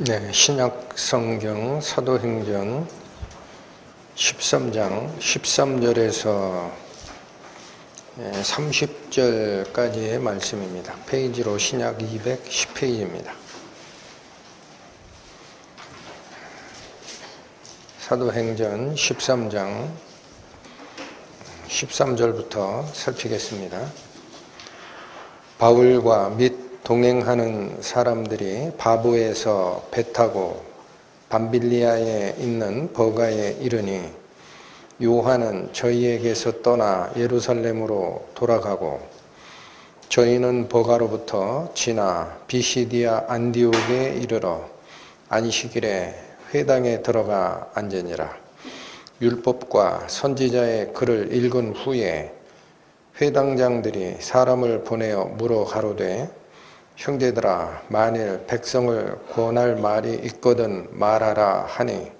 네, 신약 성경 사도행전 13장 13절에서 30절까지의 말씀입니다. 페이지로 신약 210페이지입니다. 사도행전 13장 13절부터 살피겠습니다. 바울과 및 동행하는 사람들이 바보에서 배 타고 밤빌리아에 있는 버가에 이르니 요한은 저희에게서 떠나 예루살렘으로 돌아가고 저희는 버가로부터 지나 비시디아 안디옥에 이르러 안식일에 회당에 들어가 앉으니라. 율법과 선지자의 글을 읽은 후에 회당장들이 사람을 보내어 물어 가로되 형제들아, 만일 백성을 권할 말이 있거든 말하라 하니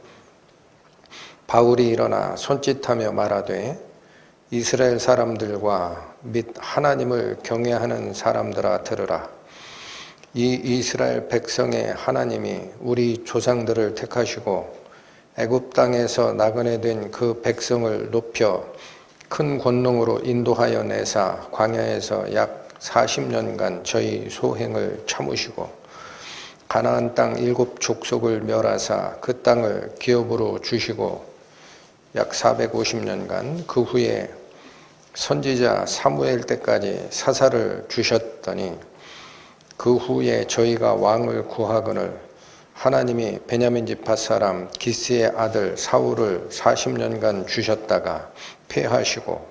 바울이 일어나 손짓하며 말하되 이스라엘 사람들과 및 하나님을 경외하는 사람들아 들으라. 이 이스라엘 백성의 하나님이 우리 조상들을 택하시고 애굽 땅에서 나그네 된 그 백성을 높여 큰 권능으로 인도하여 내사 광야에서 약 40년간 저희 소행을 참으시고 가나안 땅 7 족속을 멸하사 그 땅을 기업으로 주시고 약 450년간 그 후에 선지자 사무엘 때까지 사사를 주셨더니 그 후에 저희가 왕을 구하거늘 하나님이 베냐민 지파 사람 기스의 아들 사울을 40년간 주셨다가 패하시고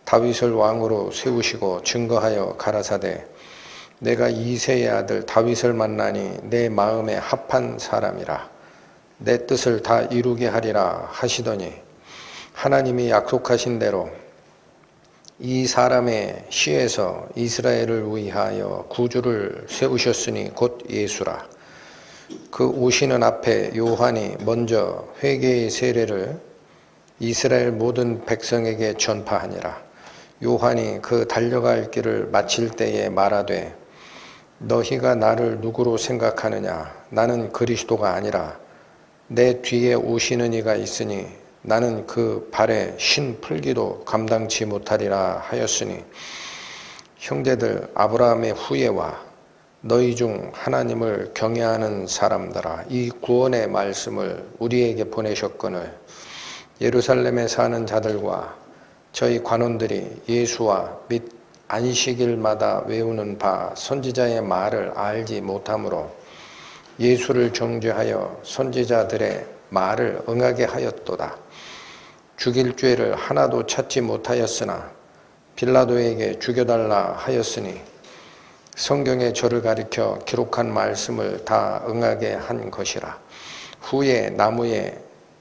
다윗을 왕으로 세우시고 증거하여 가라사대 내가 이새의 아들 다윗을 만나니 내 마음에 합한 사람이라 내 뜻을 다 이루게 하리라 하시더니 하나님이 약속하신 대로 이 사람의 씨에서 이스라엘을 위하여 구주를 세우셨으니 곧 예수라. 그 오시는 앞에 요한이 먼저 회개의 세례를 이스라엘 모든 백성에게 전파하니라. 요한이 그 달려갈 길을 마칠 때에 말하되 너희가 나를 누구로 생각하느냐? 나는 그리스도가 아니라 내 뒤에 오시는 이가 있으니 나는 그 발에 신 풀기도 감당치 못하리라 하였으니 형제들 아브라함의 후예와 너희 중 하나님을 경외하는 사람들아 이 구원의 말씀을 우리에게 보내셨거늘 예루살렘에 사는 자들과 저희 관원들이 예수와 및 안식일마다 외우는 바 선지자의 말을 알지 못하므로 예수를 정죄하여 선지자들의 말을 응하게 하였도다. 죽일 죄를 하나도 찾지 못하였으나 빌라도에게 죽여달라 하였으니 성경에 저를 가리켜 기록한 말씀을 다 응하게 한 것이라. 후에 나무에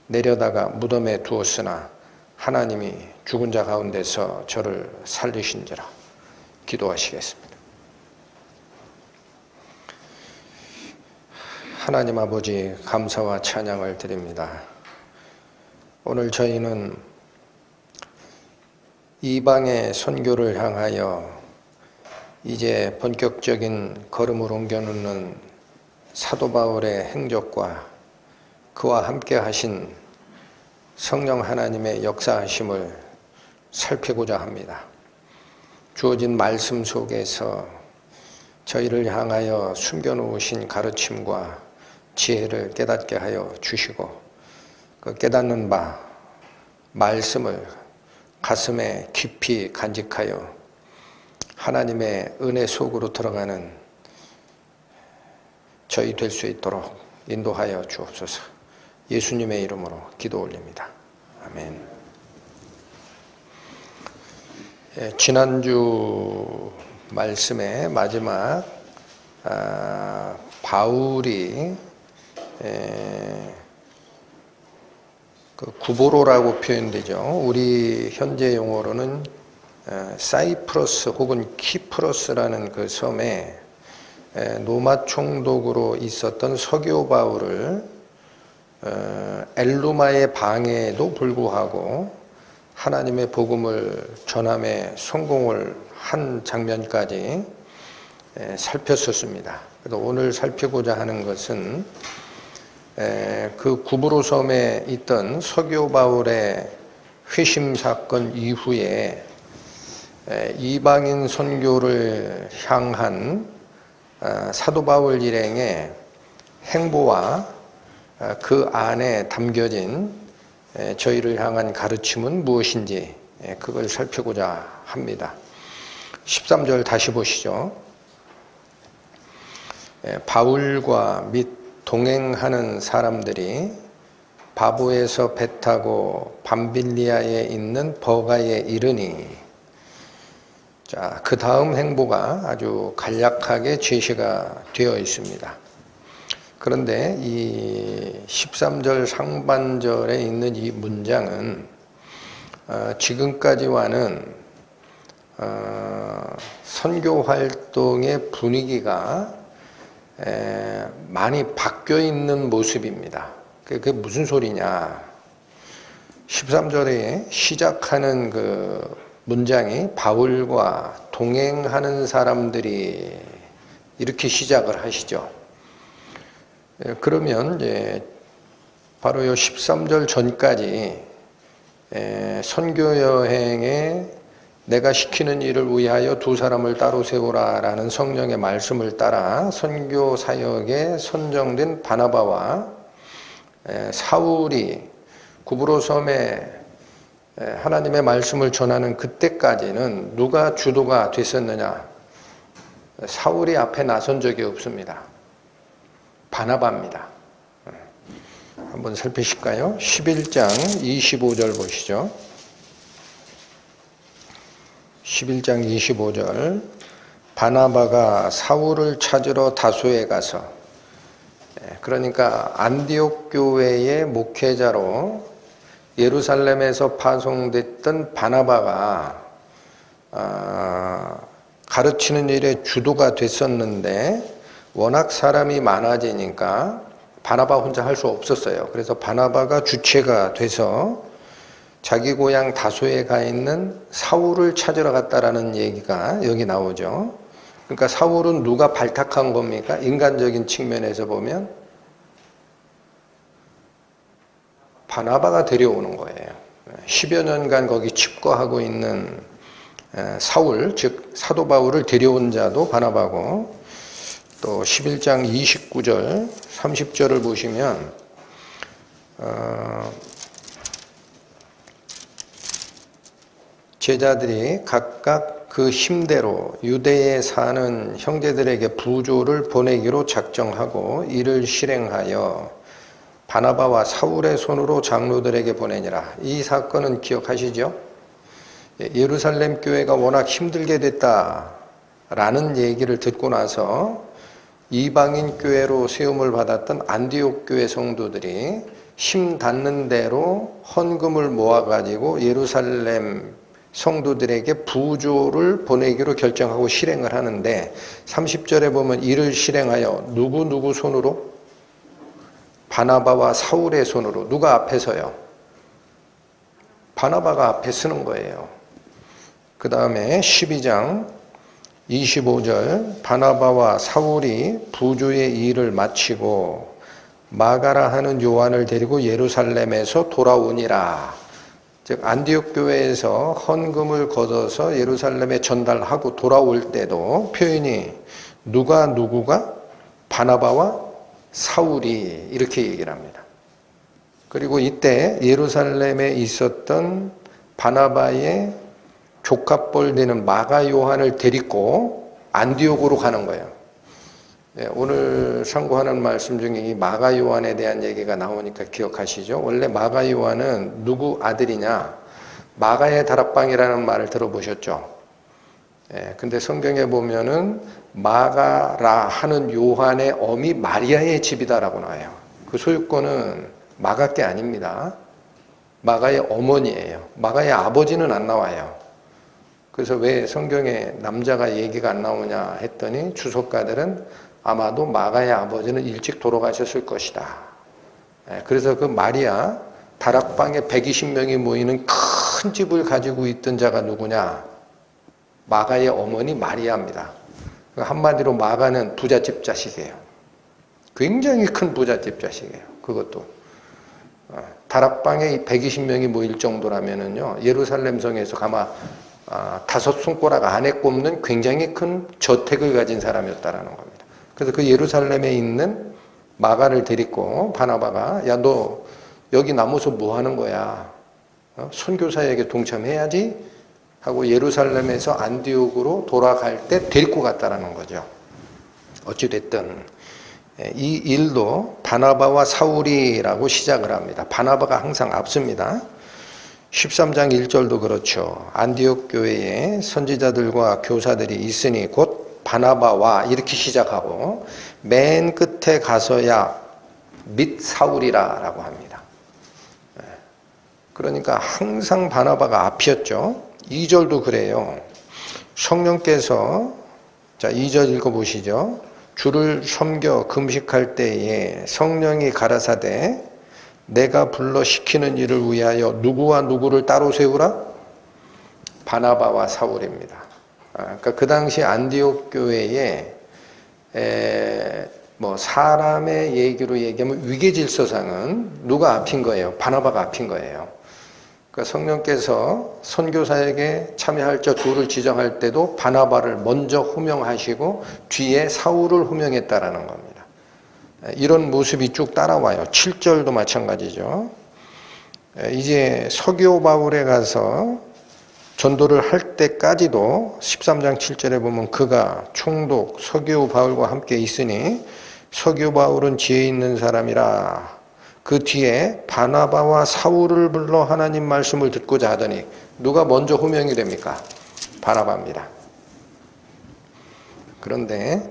내려다가 무덤에 두었으나 하나님이 죽은 자 가운데서 저를 살리신지라. 기도하시겠습니다. 하나님 아버지 감사와 찬양을 드립니다. 오늘 저희는 이방의 선교를 향하여 이제 본격적인 걸음을 옮겨놓는 사도 바울의 행적과 그와 함께 하신 성령 하나님의 역사하심을 살피고자 합니다. 주어진 말씀 속에서 저희를 향하여 숨겨놓으신 가르침과 지혜를 깨닫게 하여 주시고 그 깨닫는 바 말씀을 가슴에 깊이 간직하여 하나님의 은혜 속으로 들어가는 저희 될 수 있도록 인도하여 주옵소서. 예수님의 이름으로 기도 올립니다. 아멘. 지난주 말씀의 마지막 바울이 그 구보로라고 표현되죠. 우리 현재 용어로는 사이프러스 혹은 키프러스라는 그 섬에 로마 총독으로 있었던 서교 바울을 엘루마의 방해에도 불구하고 하나님의 복음을 전함에 성공을 한 장면까지 살폈었습니다. 그래서 오늘 살피고자 하는 것은 그 구브로 섬에 있던 서교 바울의 회심 사건 이후에 이방인 선교를 향한 사도 바울 일행의 행보와 그 안에 담겨진 저희를 향한 가르침은 무엇인지 그걸 살피고자 합니다. 13절 다시 보시죠. 바울과 및 동행하는 사람들이 바보에서 배 타고 밤빌리아에 있는 버가에 이르니, 자, 그 다음 행보가 아주 간략하게 제시가 되어 있습니다. 그런데 이 13절 상반절에 있는 이 문장은 지금까지와는 선교 활동의 분위기가 많이 바뀌어 있는 모습입니다. 그게 무슨 소리냐? 13절에 시작하는 그 문장이 바울과 동행하는 사람들이 이렇게 시작을 하시죠. 그러면 이제 바로 이 13절 전까지 선교 여행에 내가 시키는 일을 위하여 두 사람을 따로 세우라 라는 성령의 말씀을 따라 선교 사역에 선정된 바나바와 사울이 구브로 섬에 하나님의 말씀을 전하는 그때까지는 누가 주도가 됐었느냐? 사울이 앞에 나선 적이 없습니다. 바나바입니다. 한번 살피실까요? 11장 25절 보시죠. 11장 25절, 바나바가 사울을 찾으러 다소에 가서, 그러니까 안디옥 교회의 목회자로 예루살렘에서 파송됐던 바나바가 가르치는 일에 주도가 됐었는데 워낙 사람이 많아지니까 바나바 혼자 할 수 없었어요. 그래서 바나바가 주체가 돼서 자기 고향 다소에 가 있는 사울을 찾으러 갔다라는 얘기가 여기 나오죠. 그러니까 사울은 누가 발탁한 겁니까? 인간적인 측면에서 보면 바나바가 데려오는 거예요. 10여 년간 거기 칩거하고 있는 사울, 즉 사도 바울을 데려온 자도 바나바고, 또 11장 29절, 30절을 보시면 제자들이 각각 그 힘대로 유대에 사는 형제들에게 부조를 보내기로 작정하고 이를 실행하여 바나바와 사울의 손으로 장로들에게 보내니라. 이 사건은 기억하시죠? 예루살렘 교회가 워낙 힘들게 됐다라는 얘기를 듣고 나서 이방인 교회로 세움을 받았던 안디옥 교회 성도들이 힘 닿는 대로 헌금을 모아가지고 예루살렘 성도들에게 부조를 보내기로 결정하고 실행을 하는데, 30절에 보면 이를 실행하여 누구 손으로? 바나바와 사울의 손으로. 누가 앞에 서요? 바나바가 앞에 서는 거예요. 그 다음에 12장 25절, 바나바와 사울이 부조의 일을 마치고 마가라 하는 요한을 데리고 예루살렘에서 돌아오니라. 즉 안디옥 교회에서 헌금을 걷어서 예루살렘에 전달하고 돌아올 때도 표현이 누구가? 바나바와 사울이, 이렇게 얘기를 합니다. 그리고 이때 예루살렘에 있었던 바나바의 조카뻘 되는 마가 요한을 데리고 안디옥으로 가는 거예요. 오늘 상고하는 말씀 중에 이 마가 요한에 대한 얘기가 나오니까 기억하시죠? 원래 마가 요한은 누구 아들이냐? 마가의 다락방이라는 말을 들어보셨죠? 근데 성경에 보면은 마가라 하는 요한의 어미 마리아의 집이다라고 나와요. 그 소유권은 마가 게 아닙니다. 마가의 어머니예요. 마가의 아버지는 안 나와요. 그래서 왜 성경에 남자가 얘기가 안 나오냐 했더니 주석가들은 아마도 마가의 아버지는 일찍 돌아가셨을 것이다. 그래서 그 마리아 다락방에 120명이 모이는 큰 집을 가지고 있던 자가 누구냐? 마가의 어머니 마리아입니다. 한마디로 마가는 부잣집 자식이에요. 굉장히 큰 부잣집 자식이에요. 그것도. 다락방에 120명이 모일 정도라면은요, 예루살렘 성에서 아마 5손가락 안에 꼽는 굉장히 큰 저택을 가진 사람이었다라는 겁니다. 그래서 그 예루살렘에 있는 마가를 데리고 바나바가, 야, 너 여기 남아서 뭐 하는 거야? 선교사에게 동참해야지 하고 예루살렘에서 안디옥으로 돌아갈 때 데리고 갔다라는 거죠. 어찌됐든 이 일도 바나바와 사울이라고 시작을 합니다. 바나바가 항상 앞섭니다. 13장 1절도 그렇죠. 안디옥 교회에 선지자들과 교사들이 있으니 곧 바나바와 이렇게 시작하고 맨 끝에 가서야 및 사울이라 라고 합니다. 그러니까 항상 바나바가 앞이었죠. 2절도 그래요. 성령께서, 자 2절 읽어보시죠. 주를 섬겨 금식할 때에 성령이 가라사대 내가 불러 시키는 일을 위하여 누구와 누구를 따로 세우라? 바나바와 사울입니다. 그러니까 그 당시 안디옥 교회에 뭐 사람의 얘기로 얘기하면 위계질서상은 누가 앞인 거예요? 바나바가 앞인 거예요. 그러니까 성령께서 선교사에게 참여할 자 둘을 지정할 때도 바나바를 먼저 호명하시고 뒤에 사울을 호명했다라는 겁니다. 이런 모습이 쭉 따라와요. 7절도 마찬가지죠. 이제 서교 바울에 가서 전도를 할 때까지도 13장 7절에 보면 그가 총독 서교 바울과 함께 있으니 서교 바울은 지혜 있는 사람이라. 그 뒤에 바나바와 사울을 불러 하나님 말씀을 듣고자 하더니 누가 먼저 호명이 됩니까? 바나바입니다. 그런데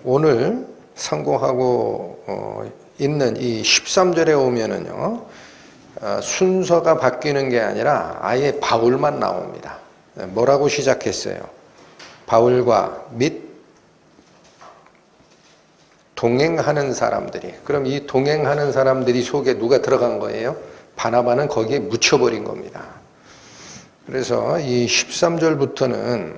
오늘 상고하고 있는 이 13절에 오면은요, 순서가 바뀌는 게 아니라 아예 바울만 나옵니다. 뭐라고 시작했어요? 바울과 및 동행하는 사람들이. 그럼 이 동행하는 사람들이 속에 누가 들어간 거예요? 바나바는 거기에 묻혀버린 겁니다. 그래서 이 13절부터는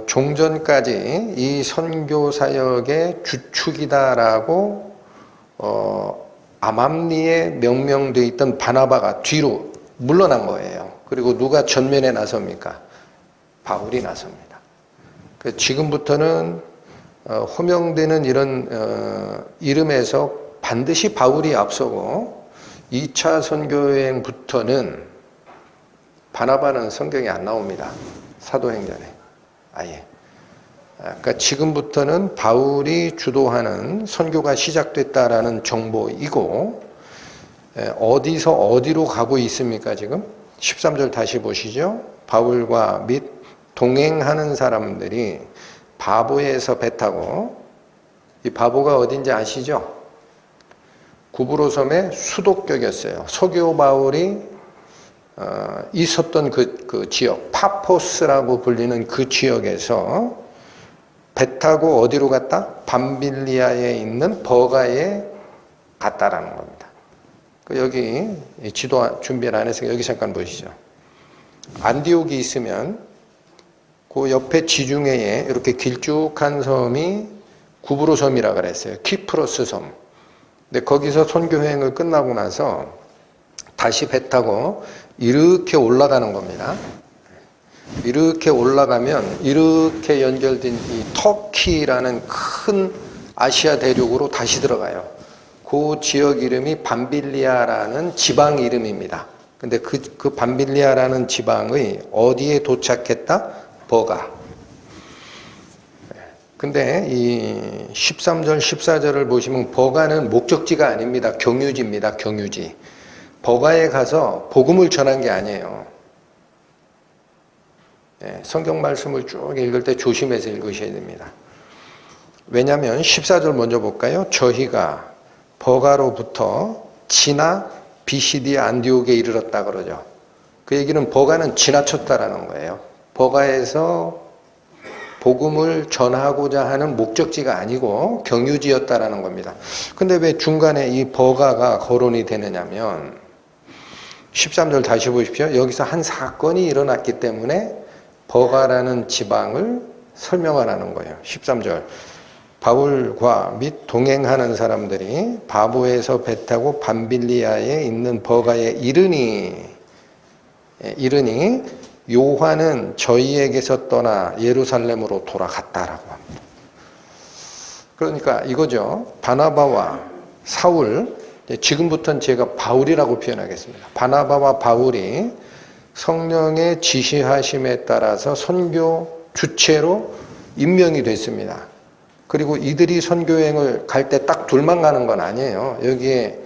종전까지 이 선교사역의 주축이다라고 암암리에 명명되어 있던 바나바가 뒤로 물러난 거예요. 그리고 누가 전면에 나섭니까? 바울이 나섭니다. 지금부터는 호명되는 이런 이름에서 반드시 바울이 앞서고 2차 선교여행부터는 바나바는 성경에 안 나옵니다. 사도행전에 아예. 그러니까 지금부터는 바울이 주도하는 선교가 시작됐다라는 정보이고, 어디서 어디로 가고 있습니까 지금? 13절 다시 보시죠. 바울과 및 동행하는 사람들이 바보에서 배 타고, 이 바보가 어딘지 아시죠? 구브로섬의 수도격이었어요. 서교 바울이 있었던 그 지역, 파포스라고 불리는 그 지역에서 배 타고 어디로 갔다? 밤빌리아에 있는 버가에 갔다라는 겁니다. 여기 지도 준비를 안 해서 여기 잠깐 보시죠. 안디옥이 있으면 그 옆에 지중해에 이렇게 길쭉한 섬이 구브로 섬이라 그랬어요. 키프로스 섬. 근데 거기서 선교여행을 끝나고 나서 다시 배 타고 이렇게 올라가는 겁니다. 이렇게 올라가면 이렇게 연결된 이 터키라는 큰 아시아 대륙으로 다시 들어가요. 그 지역 이름이 밤빌리아라는 지방 이름입니다. 근데 그 밤빌리아라는 지방의 어디에 도착했다? 버가. 근데 이 13절, 14절을 보시면 버가는 목적지가 아닙니다. 경유지입니다. 경유지. 버가에 가서 복음을 전한 게 아니에요. 성경 말씀을 쭉 읽을 때 조심해서 읽으셔야 됩니다. 왜냐하면 14절 먼저 볼까요? 저희가 버가로부터 지나 비시디 안디옥에 이르렀다 그러죠. 그 얘기는 버가는 지나쳤다라는 거예요. 버가에서 복음을 전하고자 하는 목적지가 아니고 경유지였다라는 겁니다. 근데 왜 중간에 이 버가가 거론이 되느냐면 13절 다시 보십시오. 여기서 한 사건이 일어났기 때문에 버가라는 지방을 설명을 하는 거예요. 13절. 바울과 및 동행하는 사람들이 바보에서 배 타고 밤빌리아에 있는 버가에 이르니 요한은 저희에게서 떠나 예루살렘으로 돌아갔다라고 합니다. 그러니까 이거죠. 바나바와 사울, 지금부터는 제가 바울이라고 표현하겠습니다. 바나바와 바울이 성령의 지시하심에 따라서 선교 주체로 임명이 됐습니다. 그리고 이들이 선교여행을 갈 때 딱 둘만 가는 건 아니에요. 여기에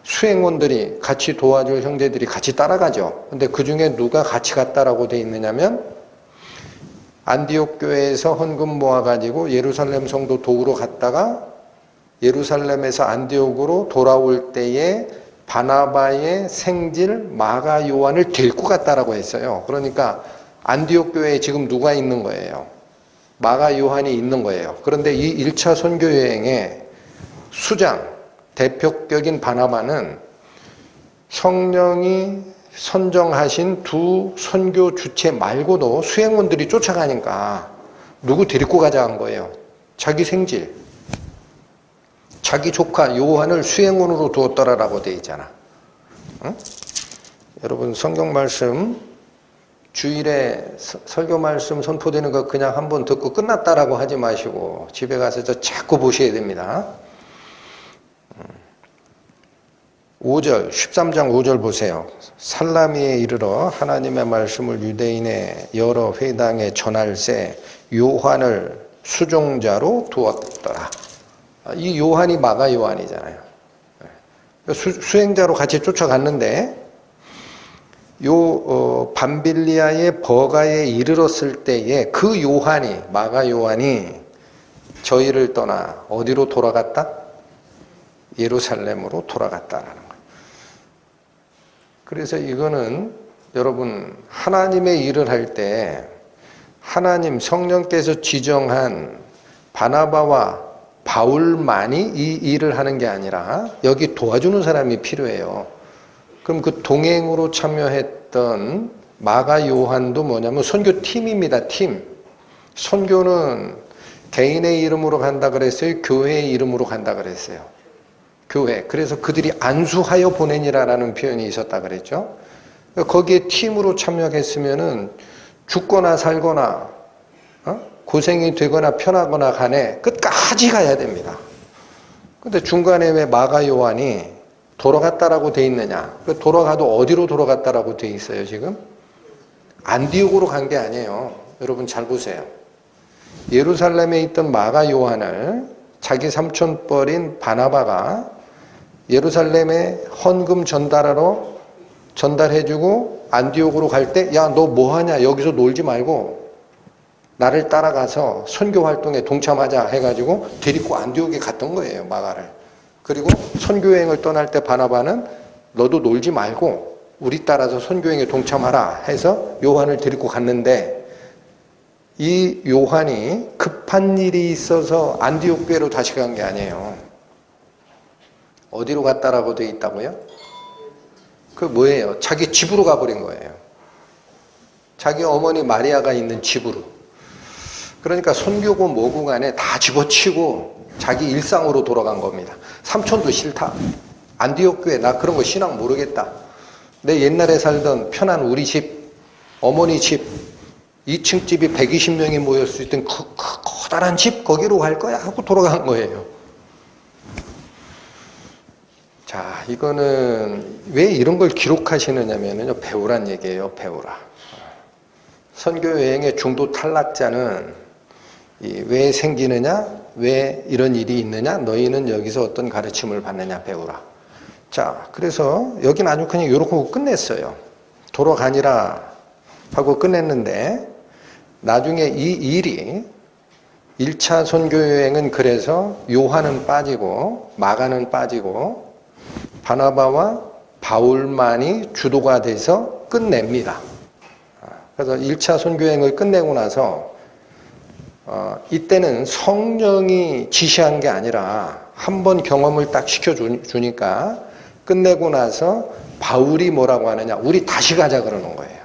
수행원들이 같이 도와줄 형제들이 같이 따라가죠. 근데 그 중에 누가 같이 갔다라고 돼 있느냐면 안디옥 교회에서 헌금 모아가지고 예루살렘 성도 도우러 갔다가 예루살렘에서 안디옥으로 돌아올 때에 바나바의 생질 마가 요한을 데리고 갔다라고 했어요. 그러니까 안디옥 교회에 지금 누가 있는 거예요? 마가 요한이 있는 거예요. 그런데 이 1차 선교 여행의 수장, 대표격인 바나바는 성령이 선정하신 두 선교 주체 말고도 수행원들이 쫓아가니까 누구 데리고 가자 한 거예요. 자기 생질, 자기 조카 요한을 수행원으로 두었더라라고 돼 있잖아. 응? 여러분 성경 말씀 주일에 설교 말씀 선포되는 거 그냥 한번 듣고 끝났다라고 하지 마시고 집에 가서 저 자꾸 보셔야 됩니다. 5절, 13장 5절 보세요. 살라미에 이르러 하나님의 말씀을 유대인의 여러 회당에 전할세 요한을 수종자로 두었더라. 이 요한이 마가 요한이잖아요. 수행자로 같이 쫓아갔는데 밤빌리아의 버가에 이르렀을 때에 그 요한이 마가 요한이 저희를 떠나 어디로 돌아갔다? 예루살렘으로 돌아갔다라는 거예요. 그래서 이거는 여러분 하나님의 일을 할 때 하나님 성령께서 지정한 바나바와 바울만이 이 일을 하는 게 아니라 여기 도와주는 사람이 필요해요. 그럼 그 동행으로 참여했던 마가 요한도 뭐냐면 선교팀입니다. 팀. 선교는 개인의 이름으로 간다 그랬어요? 교회의 이름으로 간다 그랬어요? 교회. 그래서 그들이 안수하여 보내니라라는 표현이 있었다 그랬죠. 거기에 팀으로 참여했으면은 죽거나 살거나 고생이 되거나 편하거나 간에 끝까지 가야 됩니다. 근데 중간에 왜 마가 요한이 돌아갔다라고 돼 있느냐? 돌아가도 어디로 돌아갔다라고 돼 있어요 지금? 안디옥으로 간 게 아니에요. 여러분 잘 보세요. 예루살렘에 있던 마가 요한을 자기 삼촌뻘인 바나바가 예루살렘에 헌금 전달하러 전달해주고 안디옥으로 갈 때 야 너 뭐하냐 여기서 놀지 말고 나를 따라가서 선교 활동에 동참하자 해가지고 데리고 안디옥에 갔던 거예요 마가를. 그리고 선교여행을 떠날 때 바나바는 너도 놀지 말고 우리 따라서 선교여행에 동참하라 해서 요한을 데리고 갔는데 이 요한이 급한 일이 있어서 안디옥 교회로 다시 간 게 아니에요. 어디로 갔다라고 돼 있다고요? 그 뭐예요? 자기 집으로 가버린 거예요. 자기 어머니 마리아가 있는 집으로. 그러니까 선교고 뭐고 간에 다 집어치고 자기 일상으로 돌아간 겁니다. 삼촌도 싫다. 안디옥 교회 나 그런 거 신앙 모르겠다. 내 옛날에 살던 편한 우리 집, 어머니 집, 2층 집이 120명이 모였을 수 있던 커다란 집 거기로 갈 거야 하고 돌아간 거예요. 자, 이거는 왜 이런 걸 기록하시느냐면요. 배우란 얘기예요. 배우라. 선교여행의 중도 탈락자는 왜 생기느냐? 왜 이런 일이 있느냐? 너희는 여기서 어떤 가르침을 받느냐? 배우라. 자, 그래서 여긴 아주 그냥 이렇게 하고 끝냈어요. 돌아가니라 하고 끝냈는데 나중에 이 일이 1차 선교여행은 그래서 요한은 빠지고 마가는 빠지고 바나바와 바울만이 주도가 돼서 끝냅니다. 그래서 1차 선교여행을 끝내고 나서 이때는 성령이 지시한 게 아니라 한번 경험을 딱 시켜주니까 끝내고 나서 바울이 뭐라고 하느냐 우리 다시 가자 그러는 거예요.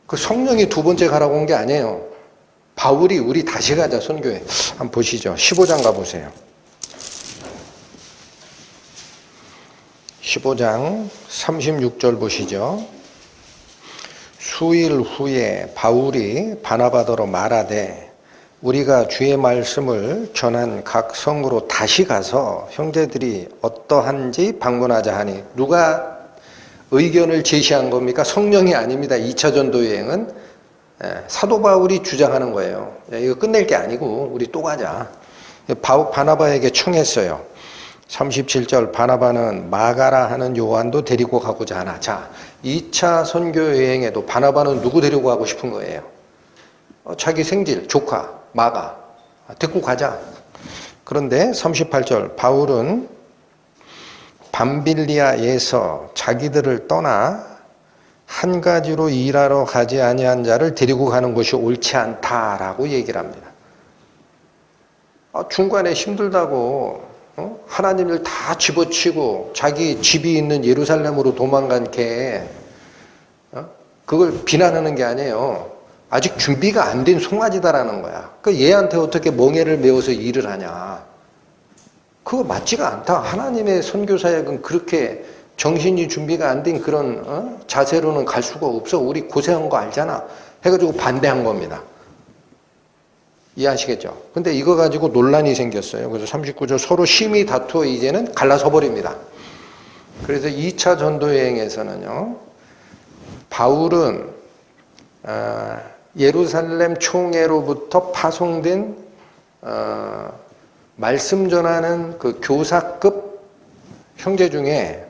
그 성령이 두 번째 가라고 온 게 아니에요. 바울이 우리 다시 가자 선교회 한번 보시죠. 15장 가보세요. 15장 36절 보시죠. 수일 후에 바울이 바나바더러 말하되 우리가 주의 말씀을 전한 각 성으로 다시 가서 형제들이 어떠한지 방문하자 하니, 누가 의견을 제시한 겁니까? 성령이 아닙니다. 2차 전도 여행은 사도 바울이 주장하는 거예요. 이거 끝낼 게 아니고 우리 또 가자. 바나바에게 청했어요. 37절 바나바는 마가라 하는 요한도 데리고 가고자 하나. 자, 2차 선교 여행에도 바나바는 누구 데리고 가고 싶은 거예요? 자기 생질, 조카, 마가. 데리고 가자. 그런데 38절 바울은 밤빌리아에서 자기들을 떠나 한 가지로 일하러 가지 아니한 자를 데리고 가는 것이 옳지 않다라고 얘기를 합니다. 중간에 힘들다고 하나님을 다 집어치고 자기 집이 있는 예루살렘으로 도망간 걔, 그걸 비난하는 게 아니에요. 아직 준비가 안 된 송아지다라는 거야. 그 얘한테 어떻게 멍에를 메워서 일을 하냐. 그거 맞지가 않다. 하나님의 선교사역은 그렇게 정신이 준비가 안 된 그런 자세로는 갈 수가 없어. 우리 고생한 거 알잖아. 해가지고 반대한 겁니다. 이해하시겠죠? 근데 이거 가지고 논란이 생겼어요. 그래서 39절 서로 심히 다투어 이제는 갈라서 버립니다. 그래서 2차 전도 여행에서는요, 바울은 예루살렘 총회로부터 파송된 말씀 전하는 그 교사급 형제 중에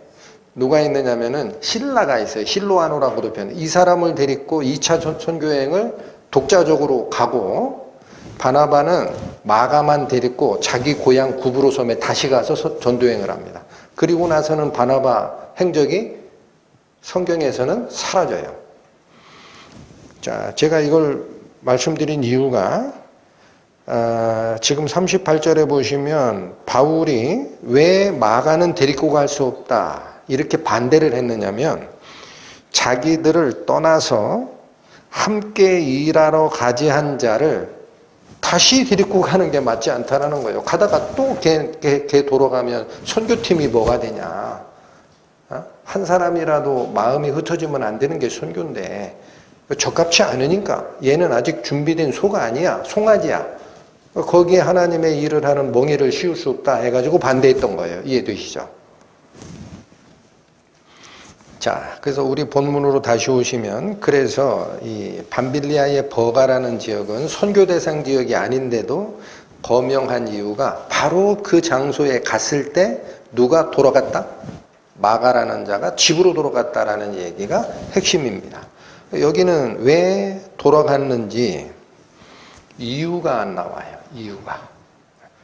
누가 있느냐면은 실라가 있어요. 실로아노라고도 표현해요. 이 사람을 데리고 2차 선교여행을 독자적으로 가고, 바나바는 마가만 데리고 자기 고향 구브로 섬에 다시 가서 전도여행을 합니다. 그리고 나서는 바나바 행적이 성경에서는 사라져요. 자, 제가 이걸 말씀드린 이유가 지금 38절에 보시면 바울이 왜 마가는 데리고 갈 수 없다 이렇게 반대를 했느냐면, 자기들을 떠나서 함께 일하러 가지 한 자를 다시 데리고 가는 게 맞지 않다라는 거예요. 가다가 또 걔 돌아가면 선교팀이 뭐가 되냐. 한 사람이라도 마음이 흩어지면 안 되는 게 선교인데 적합치 않으니까, 얘는 아직 준비된 소가 아니야. 송아지야. 거기에 하나님의 일을 하는 멍에를 씌울 수 없다 해가지고 반대했던 거예요. 이해되시죠? 자, 그래서 우리 본문으로 다시 오시면, 그래서 이 밤빌리아의 버가라는 지역은 선교 대상 지역이 아닌데도 거명한 이유가 바로 그 장소에 갔을 때 누가 돌아갔다? 마가라는 자가 집으로 돌아갔다라는 얘기가 핵심입니다. 여기는 왜 돌아갔는지 이유가 안 나와요. 이유가.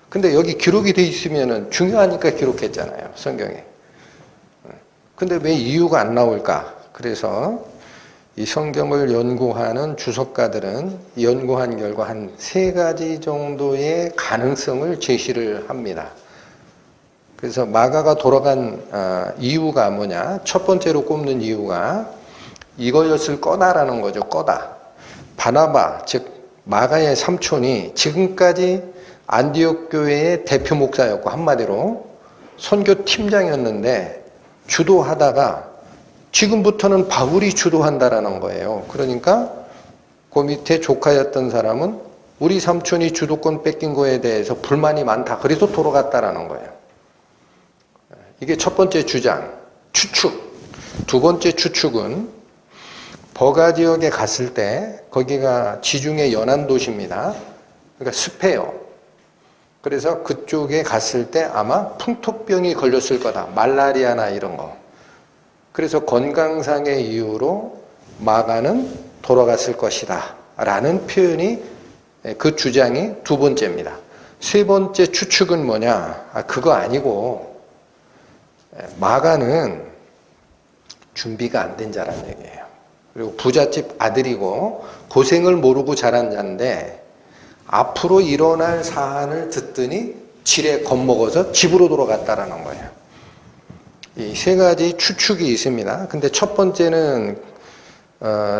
근데 여기 기록이 돼 있으면은 중요하니까 기록했잖아요. 성경에. 근데 왜 이유가 안 나올까? 그래서 이 성경을 연구하는 주석가들은 연구한 결과 한 3가지 정도의 가능성을 제시를 합니다. 그래서 마가가 돌아간 이유가 뭐냐? 첫 번째로 꼽는 이유가 이거였을 거다라는 거죠. 거다. 바나바, 즉 마가의 삼촌이 지금까지 안디옥 교회의 대표 목사였고, 한마디로 선교팀장이었는데 주도하다가 지금부터는 바울이 주도한다라는 거예요. 그러니까 그 밑에 조카였던 사람은 우리 삼촌이 주도권 뺏긴 거에 대해서 불만이 많다. 그래서 돌아갔다라는 거예요. 이게 첫 번째 주장, 추측. 두 번째 추측은 버가 지역에 갔을 때 거기가 지중해 연안 도시입니다. 그러니까 습해요. 그래서 그쪽에 갔을 때 아마 풍토병이 걸렸을 거다. 말라리아나 이런 거. 그래서 건강상의 이유로 마가는 돌아갔을 것이다 라는 표현이, 그 주장이 두 번째입니다. 세 번째 추측은 뭐냐? 그거 아니고 마가는 준비가 안 된 자라는 얘기예요. 그리고 부잣집 아들이고 고생을 모르고 자란 자인데 앞으로 일어날 사안을 듣더니 지레 겁먹어서 집으로 돌아갔다라는 거예요. 이 3가지 추측이 있습니다. 근데 첫 번째는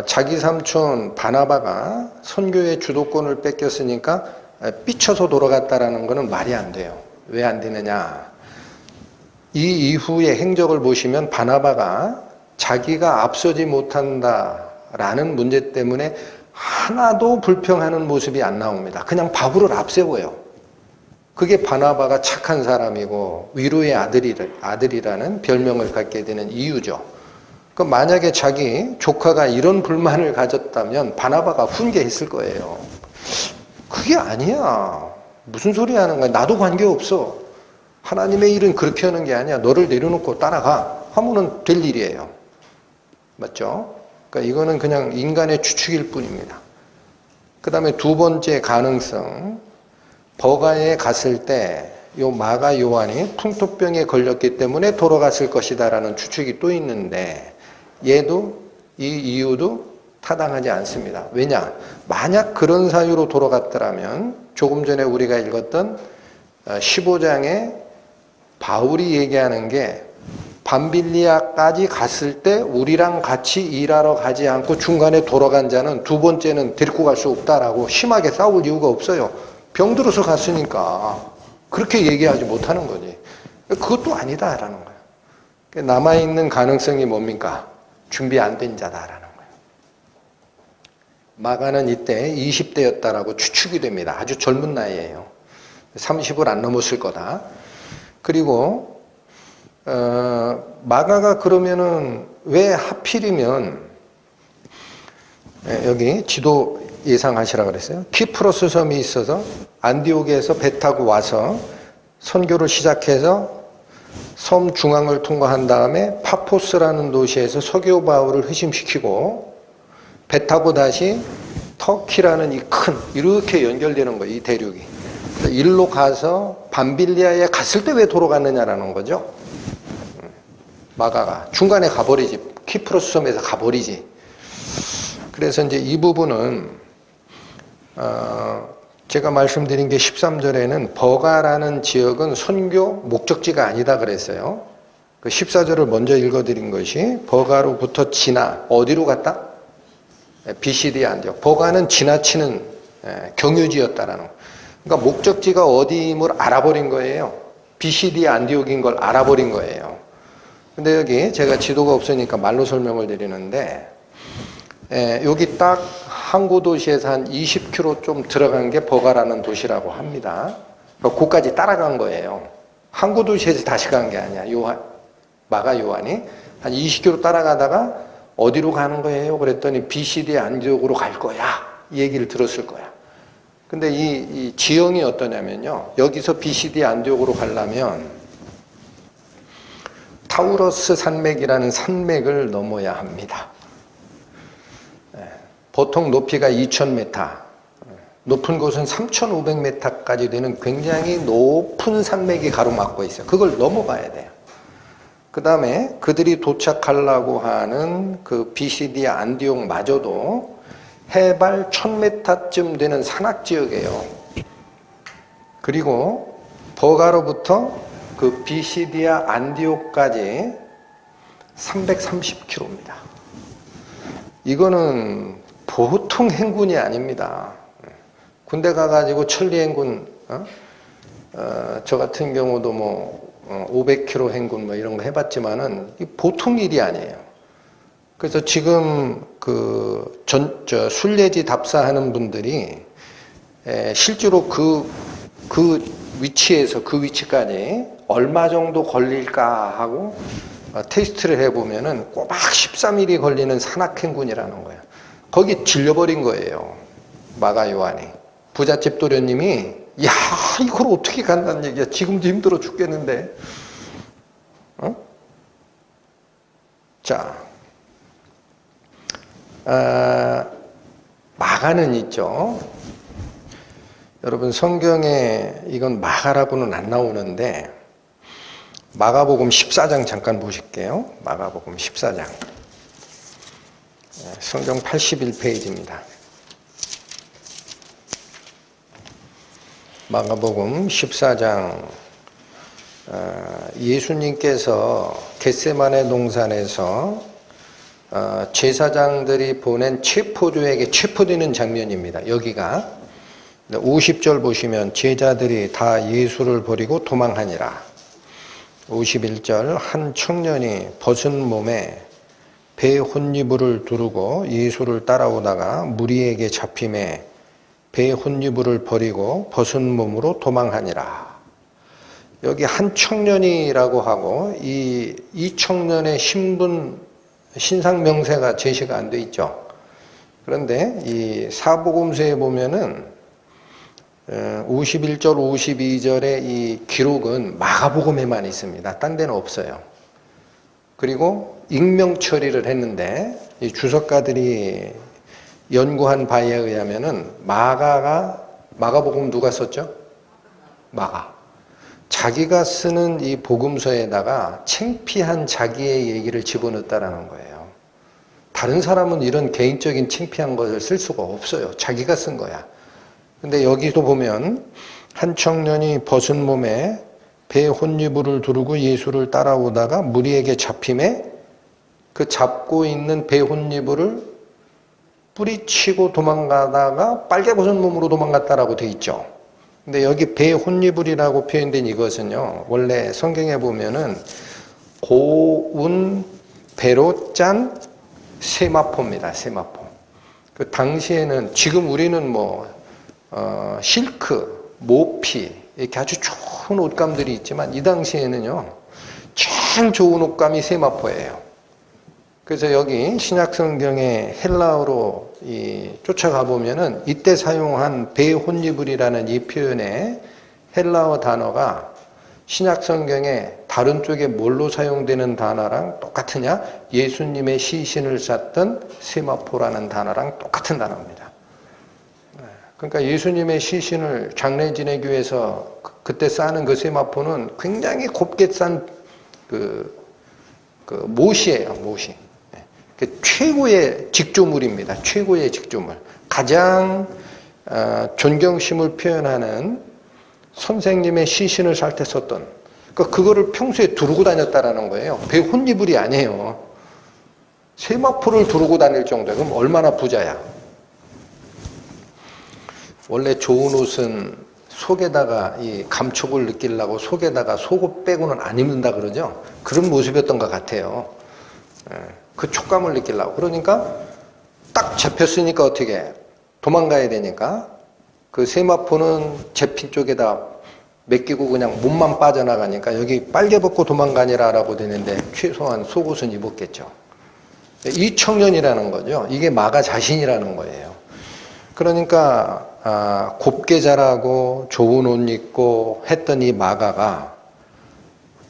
자기 삼촌 바나바가 선교의 주도권을 뺏겼으니까 삐쳐서 돌아갔다라는 것은 말이 안 돼요. 왜 안 되느냐? 이 이후의 행적을 보시면 바나바가 자기가 앞서지 못한다라는 문제 때문에 하나도 불평하는 모습이 안 나옵니다. 그냥 바울을 앞세워요. 그게 바나바가 착한 사람이고 위로의 아들이라는 별명을 갖게 되는 이유죠. 그 만약에 자기 조카가 이런 불만을 가졌다면 바나바가 훈계했을 거예요. 그게 아니야. 무슨 소리 하는 거야. 나도 관계없어. 하나님의 일은 그렇게 하는 게 아니야. 너를 내려놓고 따라가 하면은 될 일이에요. 맞죠? 그러니까 이거는 그냥 인간의 추측일 뿐입니다. 그 다음에 두 번째 가능성, 버가에 갔을 때 요 마가 요한이 풍토병에 걸렸기 때문에 돌아갔을 것이다라는 추측이 또 있는데 얘도 이 이유도 타당하지 않습니다. 왜냐? 만약 그런 사유로 돌아갔더라면 조금 전에 우리가 읽었던 15장에 바울이 얘기하는 게 밤빌리아까지 갔을 때 우리랑 같이 일하러 가지 않고 중간에 돌아간 자는 두 번째는 데리고 갈 수 없다라고 심하게 싸울 이유가 없어요. 병들어서 갔으니까 그렇게 얘기하지 못하는 거지. 그것도 아니다라는 거예요. 남아있는 가능성이 뭡니까? 준비 안 된 자다라는 거예요. 마가는 이때 20대였다라고 추측이 됩니다. 아주 젊은 나이에요. 30을 안 넘었을 거다. 그리고 마가가 그러면은 왜 하필이면 여기 지도 예상하시라 그랬어요. 키프로스 섬이 있어서 안디옥에서 배 타고 와서 선교를 시작해서 섬 중앙을 통과한 다음에 파포스라는 도시에서 서교 바울을 회심시키고 배 타고 다시 터키라는 이 큰 이렇게 연결되는 거예요. 이 대륙이. 일로 가서 밤빌리아에 갔을 때 왜 돌아갔느냐라는 거죠. 마가가 중간에 가버리지. 키프로스 섬에서 가버리지. 그래서 이제 이 부분은 제가 말씀드린 게 13절에는 버가라는 지역은 선교 목적지가 아니다 그랬어요. 그 14절을 먼저 읽어드린 것이 버가로부터 지나 어디로 갔다? 비시디 안디옥. 버가는 지나치는 경유지였다라는 거. 그러니까 목적지가 어디임을 알아버린 거예요. 비시디 안디옥인 걸 알아버린 거예요. 근데 여기 제가 지도가 없으니까 말로 설명을 드리는데 여기 딱 항구 도시에서 한 20km 좀 들어간 게 버가라는 도시라고 합니다. 그러니까 거기까지 따라간 거예요. 항구 도시에서 다시 간 게 아니야. 마가 요한이 한 20km 따라가다가 어디로 가는 거예요? 그랬더니 비시디 안디옥으로 갈 거야. 이 얘기를 들었을 거야. 근데 이 지형이 어떠냐면요. 여기서 비시디 안디옥으로 가려면 타우러스 산맥이라는 산맥을 넘어야 합니다. 보통 높이가 2000m, 높은 곳은 3500m까지 되는 굉장히 높은 산맥이 가로막고 있어요. 그걸 넘어가야 돼요. 그 다음에 그들이 도착하려고 하는 그 비시디 안디옥마저도 해발 1000m쯤 되는 산악지역이에요. 그리고 버가로부터 그 비시디아 안디옥까지 330km입니다. 이거는 보통 행군이 아닙니다. 군대 가가지고 천리 행군, 저 같은 경우도 뭐 500km 행군 뭐 이런 거 해봤지만은 보통 일이 아니에요. 그래서 지금 그 순례지 답사하는 분들이 실제로 그 위치에서 그 위치까지 얼마 정도 걸릴까 하고 테스트를 해보면은 꼬박 13일이 걸리는 산악행군이라는 거예요. 거기 질려버린 거예요. 마가 요한이. 부잣집 도련님이 야 이걸 어떻게 간다는 얘기야. 지금도 힘들어 죽겠는데. 자, 마가는 있죠. 여러분 성경에 이건 마가라고는 안 나오는데 마가복음 14장 잠깐 보실게요. 마가복음 14장. 성경 81페이지입니다. 마가복음 14장. 예수님께서 겟세마네 동산에서 제사장들이 보낸 체포조에게 체포되는 장면입니다. 여기가 50절 보시면 제자들이 다 예수를 버리고 도망하니라. 51절 한 청년이 벗은 몸에 배 혼이불을 두르고 예수를 따라오다가 무리에게 잡힘에 배 혼이불을 버리고 벗은 몸으로 도망하니라. 여기 한 청년이라고 하고 이 청년의 신분 신상 명세가 제시가 안 돼 있죠. 그런데 이 사복음서에 보면은 51절 52절의 이 기록은 마가복음에만 있습니다. 딴 데는 없어요. 그리고 익명 처리를 했는데 이 주석가들이 연구한 바에 의하면은 마가복음 누가 썼죠? 마가. 자기가 쓰는 이 복음서에다가 창피한 자기의 얘기를 집어넣었다라는 거예요. 다른 사람은 이런 개인적인 창피한 것을 쓸 수가 없어요. 자기가 쓴 거야. 근데 여기도 보면 한 청년이 벗은 몸에 배 혼이불을 두르고 예수를 따라오다가 무리에게 잡힘에 그 잡고 있는 배 혼이불을 뿌리치고 도망가다가 빨개 벗은 몸으로 도망갔다라고 돼 있죠. 근데 여기 배 혼이불이라고 표현된 이것은요, 원래 성경에 보면은 고운 배로 짠 세마포입니다. 세마포. 그 당시에는 지금 우리는 실크, 모피 이렇게 아주 좋은 옷감들이 있지만 이 당시에는요 제일 좋은 옷감이 세마포예요. 그래서 여기 신약성경의 헬라어로 쫓아가 보면은 이때 사용한 배혼이불이라는 이 표현의 헬라어 단어가 신약성경의 다른 쪽에 뭘로 사용되는 단어랑 똑같으냐? 예수님의 시신을 쌌던 세마포라는 단어랑 똑같은 단어입니다. 그러니까 예수님의 시신을 장례 지내기 위해서 그때 싸는 그 세마포는 굉장히 곱게 싼 못이에요, 못이. 최고의 직조물입니다. 최고의 직조물. 가장 존경심을 표현하는 선생님의 시신을 살 때 썼던. 그거를 평소에 두르고 다녔다라는 거예요. 배 혼이불이 아니에요. 세마포를 두르고 다닐 정도예요. 그럼 얼마나 부자야. 원래 좋은 옷은 속에다가 이 감촉을 느끼려고 속에다가 속옷 빼고는 안 입는다 그러죠. 그런 모습이었던 것 같아요. 그 촉감을 느끼려고. 그러니까 딱 잡혔으니까 어떻게 도망가야 되니까 그 세마포는 잡힌 쪽에다 맡기고 그냥 몸만 빠져나가니까 여기 빨개 벗고 도망가니라라고 되는데 최소한 속옷은 입었겠죠. 이 청년이라는 거죠. 이게 마가 자신이라는 거예요. 그러니까 곱게 자라고 좋은 옷 입고 했던 이 마가가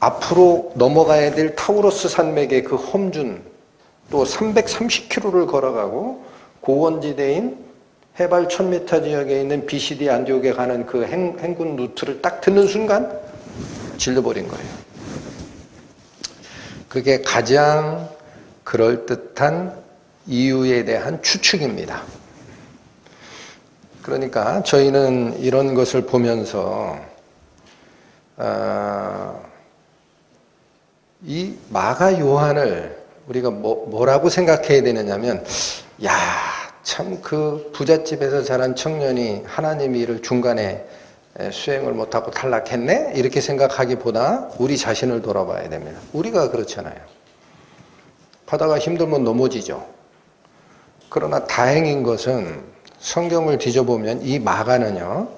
앞으로 넘어가야 될 타우로스 산맥의 그 험준 또 330km를 걸어가고 고원지대인 해발 1000m 지역에 있는 BCD 안디옥에 가는 그 행군 루트를 딱 듣는 순간 질러버린 거예요. 그게 가장 그럴듯한 이유에 대한 추측입니다. 그러니까 저희는 이런 것을 보면서 이 마가 요한을 우리가 뭐라고 생각해야 되느냐면, 참 그 부잣집에서 자란 청년이 하나님의 일을 중간에 수행을 못하고 탈락했네? 이렇게 생각하기보다 우리 자신을 돌아봐야 됩니다. 우리가 그렇잖아요. 하다가 힘들면 넘어지죠. 그러나 다행인 것은 성경을 뒤져보면 이 마가는요,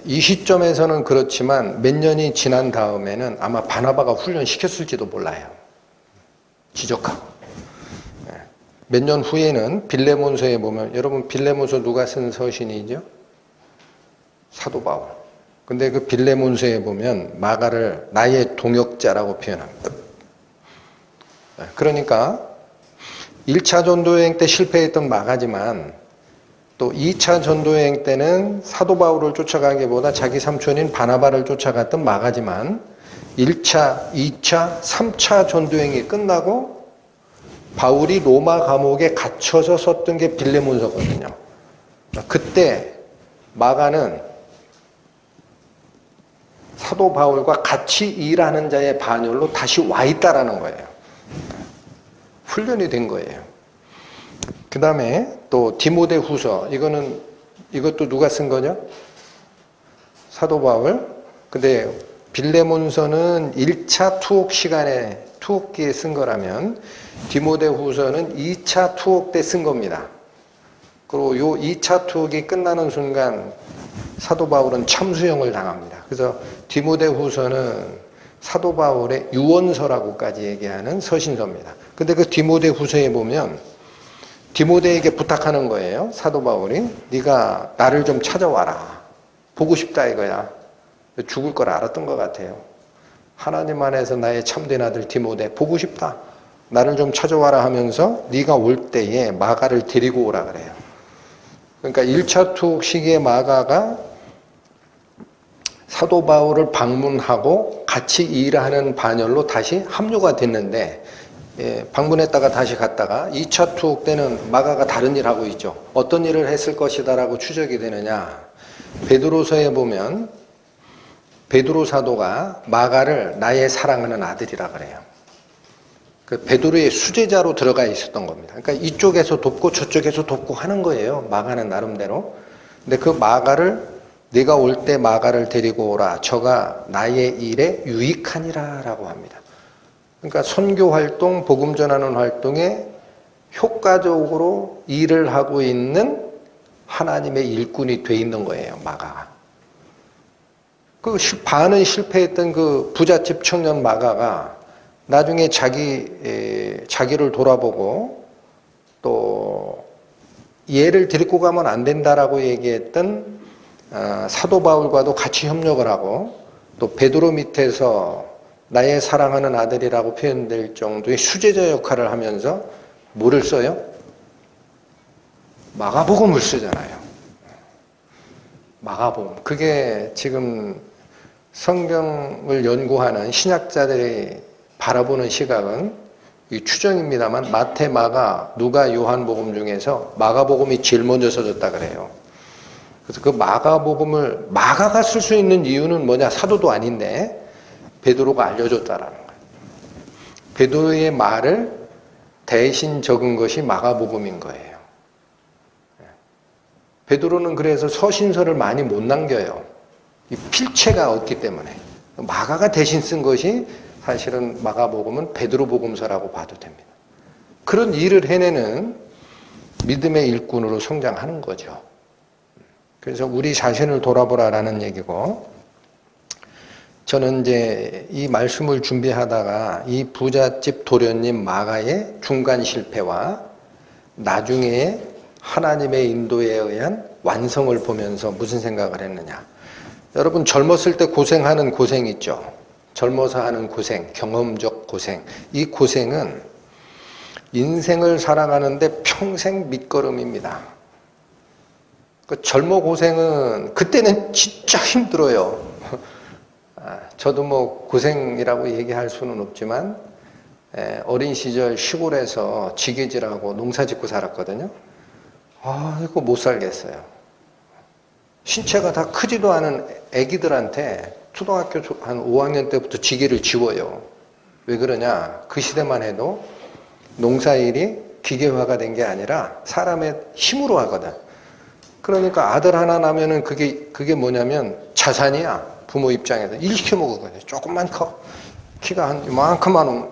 이 시점에서는 그렇지만 몇 년이 지난 다음에는 아마 바나바가 훈련시켰을지도 몰라요. 지적하고. 몇 년 후에는 빌레몬서에 보면, 여러분 빌레몬서 누가 쓴 서신이죠? 사도 바울. 근데 그 빌레몬서에 보면 마가를 나의 동역자라고 표현합니다. 그러니까 1차 전도여행 때 실패했던 마가지만 또 2차 전도여행 때는 사도 바울을 쫓아가기보다 자기 삼촌인 바나바를 쫓아갔던 마가지만 1차, 2차, 3차 전도여행이 끝나고 바울이 로마 감옥에 갇혀서 썼던 게 빌레몬서거든요. 그때 마가는 사도 바울과 같이 일하는 자의 반열로 다시 와 있다라는 거예요. 훈련이 된 거예요. 그 다음에 또 디모데후서, 이것도 누가 쓴 거죠? 사도 바울. 근데 빌레몬서는 1차 투옥 시간에, 투옥기에 쓴 거라면 디모데후서는 2차 투옥 때 쓴 겁니다. 그리고 요 2차 투옥이 끝나는 순간 사도 바울은 참수형을 당합니다. 그래서 디모데후서는 사도 바울의 유언서라고까지 얘기하는 서신서입니다. 근데 그 디모데후서에 보면 디모데에게 부탁하는 거예요. 사도 바울이 네가 나를 좀 찾아와라. 보고 싶다 이거야. 죽을 걸 알았던 것 같아요. 하나님 안에서 나의 참된 아들 디모데 보고 싶다. 나를 좀 찾아와라 하면서 네가 올 때에 마가를 데리고 오라 그래요. 그러니까 1차 투옥 시기에 마가가 사도 바울을 방문하고 같이 일하는 반열로 다시 합류가 됐는데, 방문했다가 다시 갔다가 2차 투옥 때는 마가가 다른 일 하고 있죠. 어떤 일을 했을 것이다라고 추적이 되느냐. 베드로서에 보면 베드로 사도가 마가를 나의 사랑하는 아들이라 그래요. 그 베드로의 수제자로 들어가 있었던 겁니다. 그러니까 이쪽에서 돕고 저쪽에서 돕고 하는 거예요. 마가는 나름대로. 근데 그 마가를 네가 올 때 마가를 데리고 오라. 저가 나의 일에 유익하니라 라고 합니다. 그러니까 선교 활동, 복음 전하는 활동에 효과적으로 일을 하고 있는 하나님의 일꾼이 돼 있는 거예요. 마가가. 그 반은 실패했던 그 부잣집 청년 마가가 나중에 자기를 돌아보고 또 얘를 데리고 가면 안 된다라고 얘기했던 사도 바울과도 같이 협력을 하고 또 베드로 밑에서 나의 사랑하는 아들이라고 표현될 정도의 수제자 역할을 하면서 뭐를 써요? 마가복음을 쓰잖아요. 마가복음. 그게 지금 성경을 연구하는 신학자들이 바라보는 시각은 이 추정입니다만 마태, 마가, 누가, 요한복음 중에서 마가복음이 제일 먼저 써졌다 그래요. 그래서 그 마가복음을 마가가 쓸 수 있는 이유는 뭐냐? 사도도 아닌데 베드로가 알려줬다라는 거예요. 베드로의 말을 대신 적은 것이 마가복음인 거예요. 베드로는 그래서 서신서를 많이 못 남겨요. 이 필체가 없기 때문에. 마가가 대신 쓴 것이 사실은 마가복음은 베드로복음서라고 봐도 됩니다. 그런 일을 해내는 믿음의 일꾼으로 성장하는 거죠. 그래서 우리 자신을 돌아보라라는 얘기고, 저는 이제 이 말씀을 준비하다가 이 부잣집 도련님 마가의 중간 실패와 나중에 하나님의 인도에 의한 완성을 보면서 무슨 생각을 했느냐. 여러분 젊었을 때 고생하는 고생 있죠. 젊어서 하는 고생, 경험적 고생. 이 고생은 인생을 살아가는데 평생 밑거름입니다. 그 젊어 고생은 그때는 진짜 힘들어요. 저도 뭐 고생이라고 얘기할 수는 없지만 어린 시절 시골에서 지게질하고 농사 짓고 살았거든요. 이거 못 살겠어요. 신체가 다 크지도 않은 애기들한테 초등학교 한 5학년 때부터 지게를 지워요. 왜 그러냐? 그 시대만 해도 농사일이 기계화가 된 게 아니라 사람의 힘으로 하거든. 그러니까 아들 하나 나면은 그게 뭐냐면 자산이야. 부모 입장에서 일 시켜 먹거든요. 조금만 커. 키가 한 이만큼만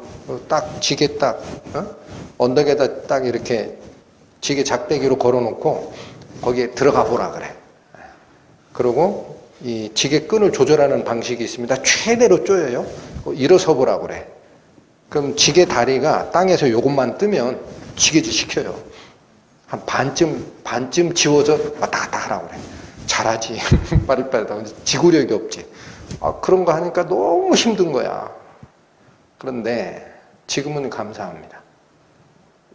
딱 지게 딱 언덕에다 딱 이렇게 지게 작대기로 걸어놓고 거기에 들어가 보라 그래. 그리고 이 지게 끈을 조절하는 방식이 있습니다. 최대로 조여요. 일어서 보라 그래. 그럼 지게 다리가 땅에서 요것만 뜨면 지게질 시켜요. 한 반쯤 지워서 왔다 갔다 하라고 그래. 잘하지. 빠릿빠릿하고 지구력이 없지. 그런 거 하니까 너무 힘든 거야. 그런데 지금은 감사합니다.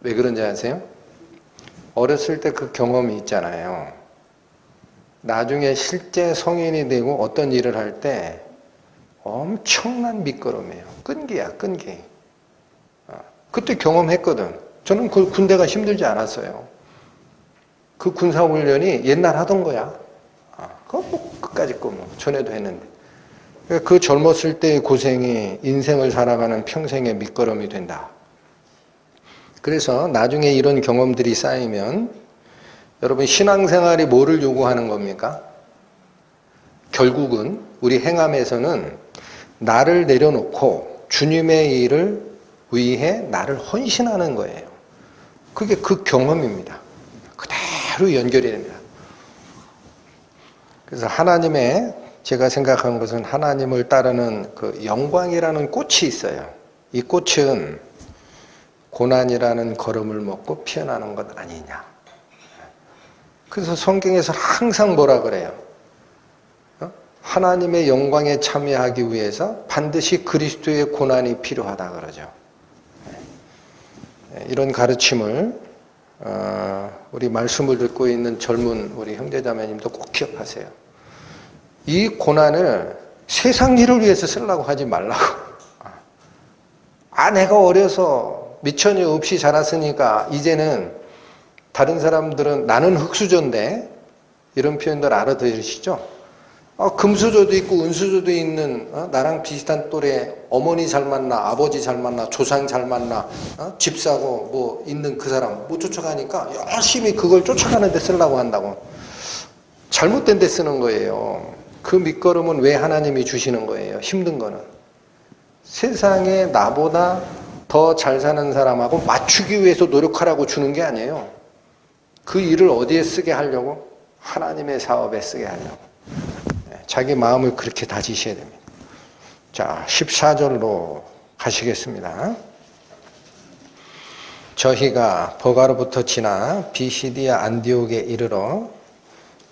왜 그런지 아세요? 어렸을 때 그 경험이 있잖아요. 나중에 실제 성인이 되고 어떤 일을 할 때 엄청난 밑거름이에요. 끈기야, 끈기. 그때 경험했거든. 저는 그 군대가 힘들지 않았어요. 그 군사훈련이 옛날 하던 거야. 그거 뭐 끝까지 거 뭐 전에도 했는데. 그 젊었을 때의 고생이 인생을 살아가는 평생의 밑거름이 된다. 그래서 나중에 이런 경험들이 쌓이면 여러분 신앙생활이 뭐를 요구하는 겁니까? 결국은 우리 행함에서는 나를 내려놓고 주님의 일을 위해 나를 헌신하는 거예요. 그게 그 경험입니다. 그대로 연결이 됩니다. 그래서 하나님의 제가 생각한 것은 하나님을 따르는 그 영광이라는 꽃이 있어요. 이 꽃은 고난이라는 걸음을 먹고 피어나는 것 아니냐. 그래서 성경에서 항상 뭐라 그래요? 하나님의 영광에 참여하기 위해서 반드시 그리스도의 고난이 필요하다 그러죠. 이런 가르침을 우리 말씀을 듣고 있는 젊은 우리 형제자매님도 꼭 기억하세요. 이 고난을 세상 일을 위해서 쓰려고 하지 말라고. 내가 어려서 미천이 없이 자랐으니까 이제는 다른 사람들은 나는 흙수저인데 이런 표현들 알아들으시죠? 금수저도 있고 은수저도 있는 나랑 비슷한 또래 어머니 잘 만나 아버지 잘 만나 조상 잘 만나 집 사고 뭐 있는 그 사람 못 쫓아가니까 열심히 그걸 쫓아가는 데 쓰려고 한다고. 잘못된 데 쓰는 거예요. 그 밑거름은 왜 하나님이 주시는 거예요? 힘든 거는 세상에 나보다 더 잘 사는 사람하고 맞추기 위해서 노력하라고 주는 게 아니에요. 그 일을 어디에 쓰게 하려고? 하나님의 사업에 쓰게 하려고. 자기 마음을 그렇게 다지셔야 됩니다. 자, 14절로 가시겠습니다. 저희가 버가로부터 지나 비시디아 안디옥에 이르러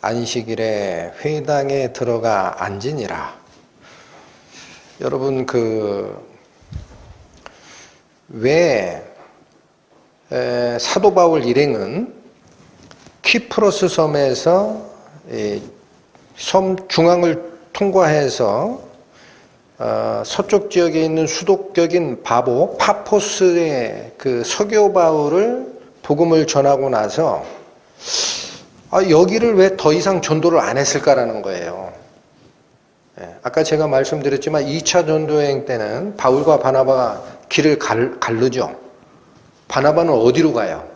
안식일에 회당에 들어가 앉으니라. 여러분 왜 사도 바울 일행은 키프로스 섬에서 섬 중앙을 통과해서 서쪽 지역에 있는 수도격인 바보 파포스의 그 서교 바울을 복음을 전하고 나서 여기를 왜 더 이상 전도를 안 했을까라는 거예요. 아까 제가 말씀드렸지만 2차 전도여행 때는 바울과 바나바가 길을 가르죠. 바나바는 어디로 가요?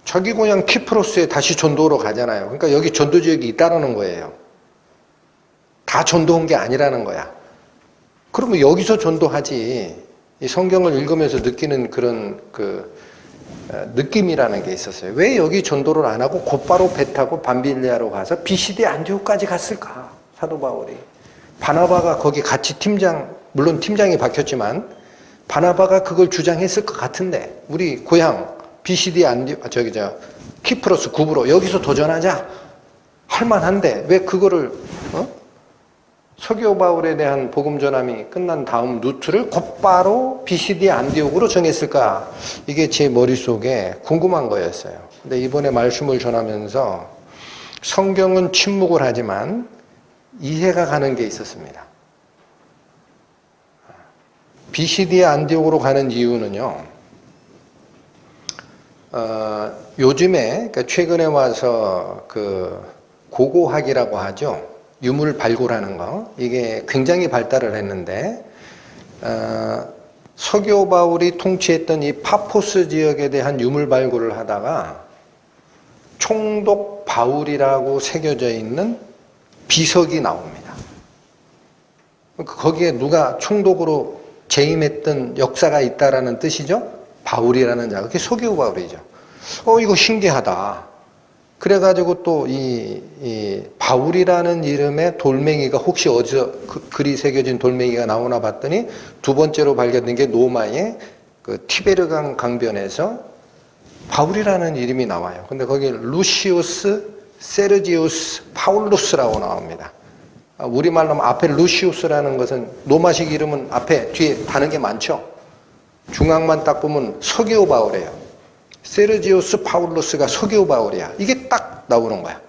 자기 고향 키프로스에 다시 전도로 가잖아요. 그러니까 여기 전도 지역이 있다라는 거예요. 다 전도한 게 아니라는 거야. 그러면 여기서 전도하지. 이 성경을 읽으면서 느끼는 그런 느낌이라는 게 있었어요. 왜 여기 전도를 안 하고 곧바로 배 타고 밤빌리아로 가서 비시디 안디옥까지 갔을까? 사도 바울이. 바나바가 거기 같이 물론 팀장이 바뀌었지만 바나바가 그걸 주장했을 것 같은데 우리 고향 비시디 키프로스 구브로 여기서 도전하자 할만한데 왜 그거를 서교 바울에 대한 복음 전함이 끝난 다음 루트를 곧바로 비시디 안디옥으로 정했을까? 이게 제 머릿속에 궁금한 거였어요. 근데 이번에 말씀을 전하면서 성경은 침묵을 하지만 이해가 가는 게 있었습니다. 비시디 안디옥으로 가는 이유는요. 요즘에 그러니까 최근에 와서 고고학이라고 하죠. 유물 발굴하는 거 이게 굉장히 발달을 했는데 서교 바울이 통치했던 이 파포스 지역에 대한 유물 발굴을 하다가 총독 바울이라고 새겨져 있는 비석이 나옵니다. 거기에 누가 총독으로 재임했던 역사가 있다라는 뜻이죠. 바울이라는 자, 그게 서교 바울이죠. 이거 신기하다. 그래가지고 또 이 바울이라는 이름의 돌멩이가 혹시 어디서 글이 새겨진 돌멩이가 나오나 봤더니 두 번째로 발견된 게 로마의 티베르강 강변에서 바울이라는 이름이 나와요. 근데 거기 루시우스 세르지우스 파울루스라고 나옵니다. 우리말로 하면 앞에 루시우스라는 것은 로마식 이름은 앞에 뒤에 다른 게 많죠. 중앙만 딱 보면 서기오 바울이에요. 세르지우스 파울루스가 서기오 바울이야. 이게 딱 나오는 거야.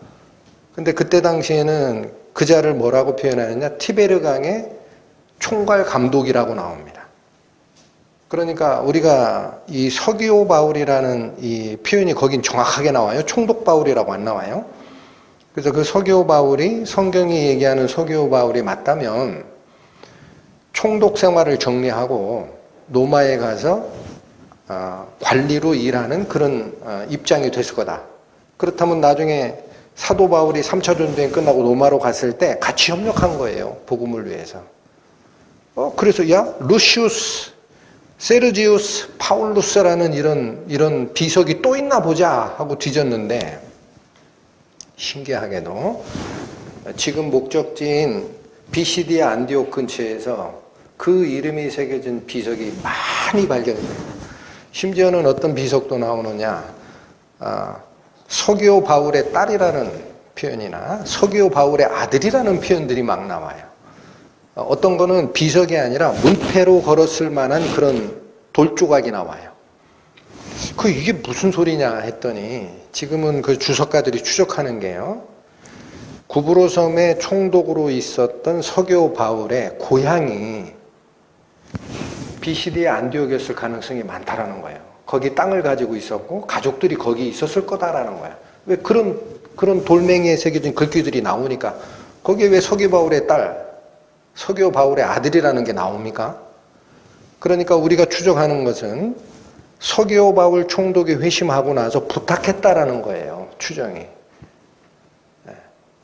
근데 그때 당시에는 그 자를 뭐라고 표현하느냐? 티베르강의 총괄 감독이라고 나옵니다. 그러니까 우리가 이 서기오 바울이라는 이 표현이 거긴 정확하게 나와요. 총독 바울이라고 안 나와요. 그래서 그 서기오 바울이 성경이 얘기하는 서기오 바울이 맞다면 총독 생활을 정리하고 로마에 가서 관리로 일하는 그런 입장이 됐을 거다. 그렇다면 나중에 사도 바울이 3차 전쟁이 끝나고 로마로 갔을 때 같이 협력한 거예요. 복음을 위해서. 그래서 야 루시우스, 세르지우스, 파울루스라는 이런 비석이 또 있나 보자 하고 뒤졌는데 신기하게도 지금 목적지인 비시디아 안디옥 근처에서 그 이름이 새겨진 비석이 많이 발견돼요. 심지어는 어떤 비석도 나오느냐, 서기오 바울의 딸이라는 표현이나 서기오 바울의 아들이라는 표현들이 막 나와요. 어떤 거는 비석이 아니라 문패로 걸었을 만한 그런 돌조각이 나와요. 이게 무슨 소리냐 했더니 지금은 그 주석가들이 추적하는 게요. 구브로 섬의 총독으로 있었던 서기오 바울의 고향이 비시디아 안디옥이었을 가능성이 많다라는 거예요. 거기 땅을 가지고 있었고 가족들이 거기 있었을 거다라는 거예요. 왜 그런 돌멩이에 새겨진 글귀들이 나오니까 거기에 왜 서기오 바울의 딸, 서기오 바울의 아들이라는 게 나옵니까? 그러니까 우리가 추적하는 것은 서기오 바울 총독이 회심하고 나서 부탁했다라는 거예요. 추정이.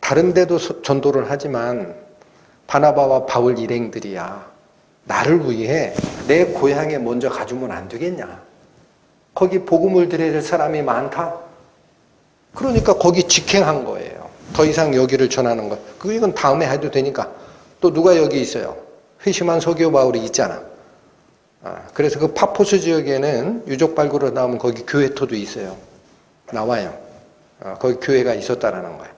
다른 데도 전도를 하지만 바나바와 바울 일행들이야. 나를 위해 내 고향에 먼저 가주면 안 되겠냐? 거기 복음을 드려야 될 사람이 많다? 그러니까 거기 직행한 거예요. 더 이상 여기를 전하는 거. 이건 다음에 해도 되니까. 또 누가 여기 있어요? 회심한 서기오 바울이 있잖아. 그래서 그 파포스 지역에는 유적 발굴을 나오면 거기 교회터도 있어요. 나와요. 거기 교회가 있었다라는 거예요.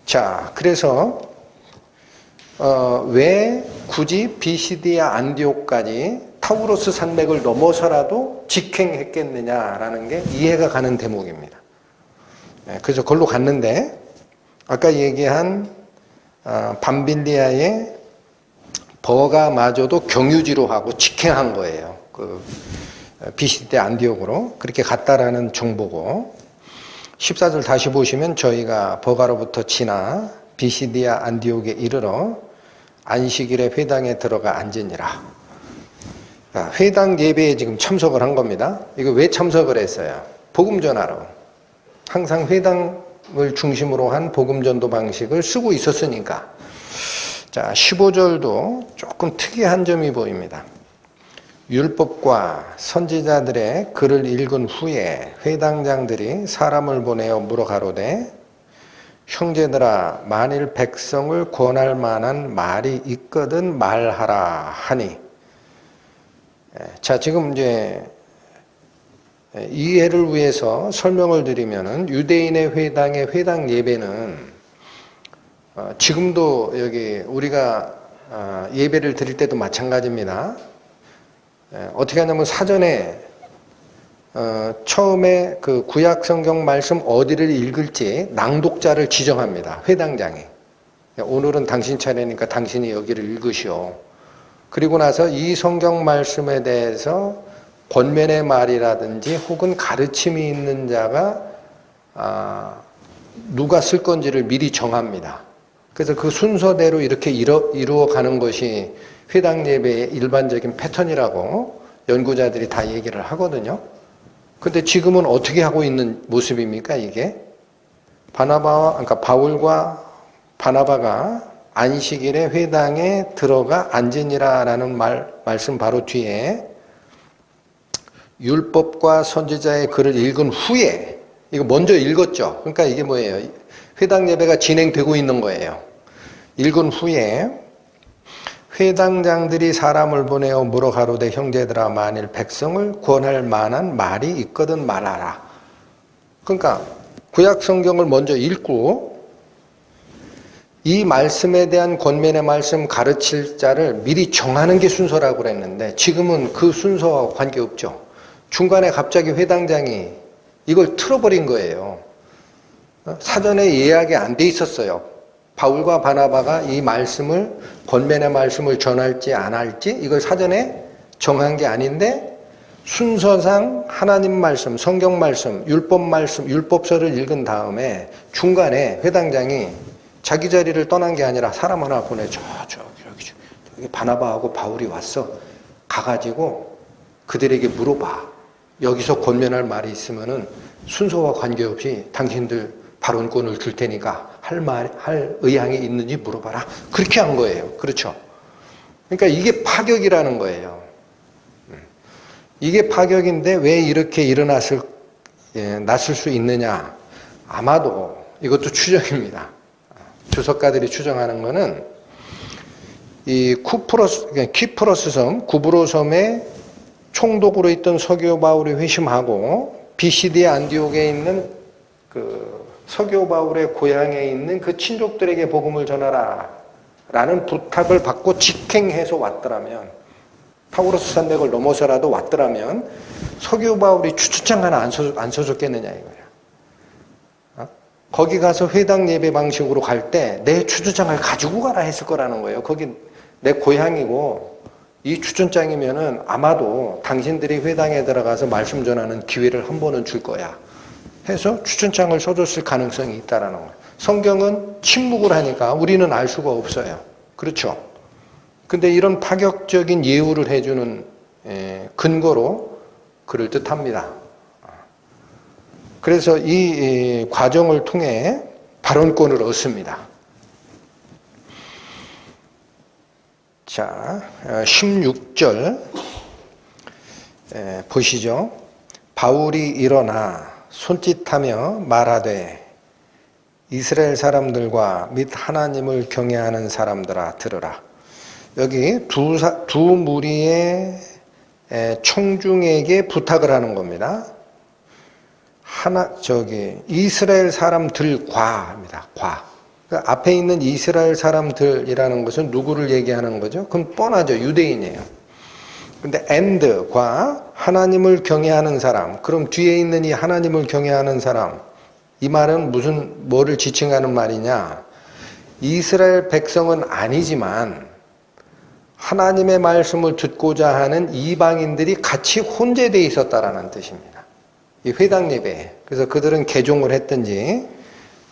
자, 그래서 왜 굳이 비시디아 안디옥까지 타우로스 산맥을 넘어서라도 직행했겠느냐라는 게 이해가 가는 대목입니다. 그래서 거기로 갔는데 아까 얘기한 밤빌리아의 버가마저도 경유지로 하고 직행한 거예요. 그 비시디아 안디옥으로 그렇게 갔다라는 정보고 14절 다시 보시면 저희가 버가로부터 지나 비시디아 안디옥에 이르러 안식일에 회당에 들어가 앉으니라. 회당 예배에 지금 참석을 한 겁니다. 이거 왜 참석을 했어요? 복음 전하러. 항상 회당을 중심으로 한 복음 전도 방식을 쓰고 있었으니까. 자, 15절도 조금 특이한 점이 보입니다. 율법과 선지자들의 글을 읽은 후에 회당장들이 사람을 보내어 물어가로되 형제들아 만일 백성을 권할 만한 말이 있거든 말하라 하니. 자, 지금 이제 이해를 위해서 설명을 드리면은 유대인의 회당의 회당 예배는 지금도 여기 우리가 예배를 드릴 때도 마찬가지입니다. 어떻게 하냐면 사전에 처음에 그 구약 성경 말씀 어디를 읽을지 낭독자를 지정합니다. 회당장이. 오늘은 당신 차례니까 당신이 여기를 읽으시오. 그리고 나서 이 성경 말씀에 대해서 권면의 말이라든지 혹은 가르침이 있는 자가 누가 쓸 건지를 미리 정합니다. 그래서 그 순서대로 이렇게 이루어가는 것이 회당 예배의 일반적인 패턴이라고 연구자들이 다 얘기를 하거든요. 근데 지금은 어떻게 하고 있는 모습입니까, 이게? 그러니까 바울과 바나바가 안식일에 회당에 들어가 앉으니라라는 말씀 바로 뒤에 율법과 선지자의 글을 읽은 후에, 이거 먼저 읽었죠? 그러니까 이게 뭐예요? 회당 예배가 진행되고 있는 거예요. 읽은 후에 회당장들이 사람을 보내어 물어가로되 형제들아 만일 백성을 권할 만한 말이 있거든 말하라. 그러니까 구약 성경을 먼저 읽고 이 말씀에 대한 권면의 말씀 가르칠 자를 미리 정하는 게 순서라고 그랬는데 지금은 그 순서와 관계없죠. 중간에 갑자기 회당장이 이걸 틀어버린 거예요. 사전에 예약이 안 돼 있었어요. 바울과 바나바가 이 말씀을, 권면의 말씀을 전할지 안 할지 이걸 사전에 정한 게 아닌데 순서상 하나님 말씀, 성경 말씀, 율법 말씀, 율법서를 읽은 다음에 중간에 회당장이 자기 자리를 떠난 게 아니라 사람 하나 보내 여기 바나바하고 바울이 왔어. 가가지고 그들에게 물어봐. 여기서 권면할 말이 있으면은 순서와 관계없이 당신들 발언권을 줄 테니까 할 의향이 있는지 물어봐라. 그렇게 한 거예요. 그렇죠? 그러니까 이게 파격이라는 거예요. 이게 파격인데 왜 이렇게 났을 수 있느냐? 아마도 이것도 추정입니다. 주석가들이 추정하는 거는 이 키프로스 섬, 구브로 섬에 총독으로 있던 서기오 바울이 회심하고 BCD 안디옥에 있는 그 서기오 바울의 고향에 있는 그 친족들에게 복음을 전하라 라는 부탁을 받고 직행해서 왔더라면, 타우로스 산맥을 넘어서라도 왔더라면 서기오 바울이 추추장 하나 안 써줬겠느냐 이거야. 거기 가서 회당 예배 방식으로 갈 때 내 추주장을 가지고 가라 했을 거라는 거예요. 거기 내 고향이고 이 추천장이면은 아마도 당신들이 회당에 들어가서 말씀 전하는 기회를 한 번은 줄 거야 해서 추천장을 써줬을 가능성이 있다라는 거예요. 성경은 침묵을 하니까 우리는 알 수가 없어요. 그렇죠? 근데 이런 파격적인 예우를 해주는 근거로 그럴듯합니다. 그래서 이 과정을 통해 발언권을 얻습니다. 자, 16절 보시죠. 바울이 일어나 손짓하며 말하되 이스라엘 사람들과 및 하나님을 경외하는 사람들아 들으라. 여기 두 무리의 청중에게 부탁을 하는 겁니다. 이스라엘 사람들과입니다. 그러니까 앞에 있는 이스라엘 사람들이라는 것은 누구를 얘기하는 거죠? 그건 뻔하죠. 유대인이에요. 근데 and과 하나님을 경외하는 사람, 그럼 뒤에 있는 이 하나님을 경외하는 사람, 이 말은 뭐를 지칭하는 말이냐? 이스라엘 백성은 아니지만 하나님의 말씀을 듣고자 하는 이방인들이 같이 혼재되어 있었다라는 뜻입니다. 이 회당 예배. 그래서 그들은 개종을 했든지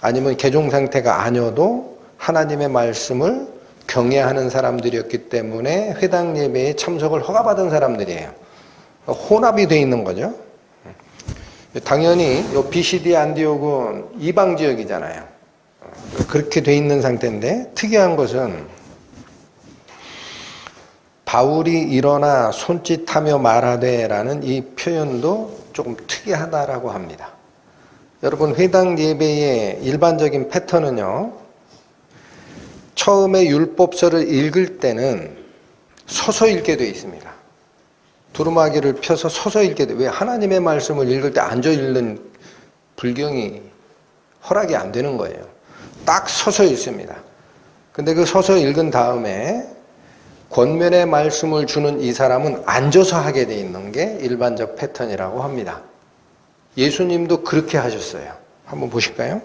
아니면 개종 상태가 아니어도 하나님의 말씀을 경외하는 사람들이었기 때문에 회당 예배에 참석을 허가받은 사람들이에요. 혼합이 되어 있는 거죠. 당연히 이 BCD 안디옥은 이방 지역이잖아요. 그렇게 되어 있는 상태인데 특이한 것은 바울이 일어나 손짓하며 말하되 라는 이 표현도 조금 특이하다라고 합니다. 여러분, 회당 예배의 일반적인 패턴은요, 처음에 율법서를 읽을 때는 서서 읽게 되어 있습니다. 두루마기를 펴서 서서 읽게 돼. 왜? 하나님의 말씀을 읽을 때 앉아 읽는 불경이 허락이 안 되는 거예요. 딱 서서 읽습니다. 근데 그 서서 읽은 다음에 권면의 말씀을 주는 이 사람은 앉아서 하게 돼 있는 게 일반적 패턴이라고 합니다. 예수님도 그렇게 하셨어요. 한번 보실까요?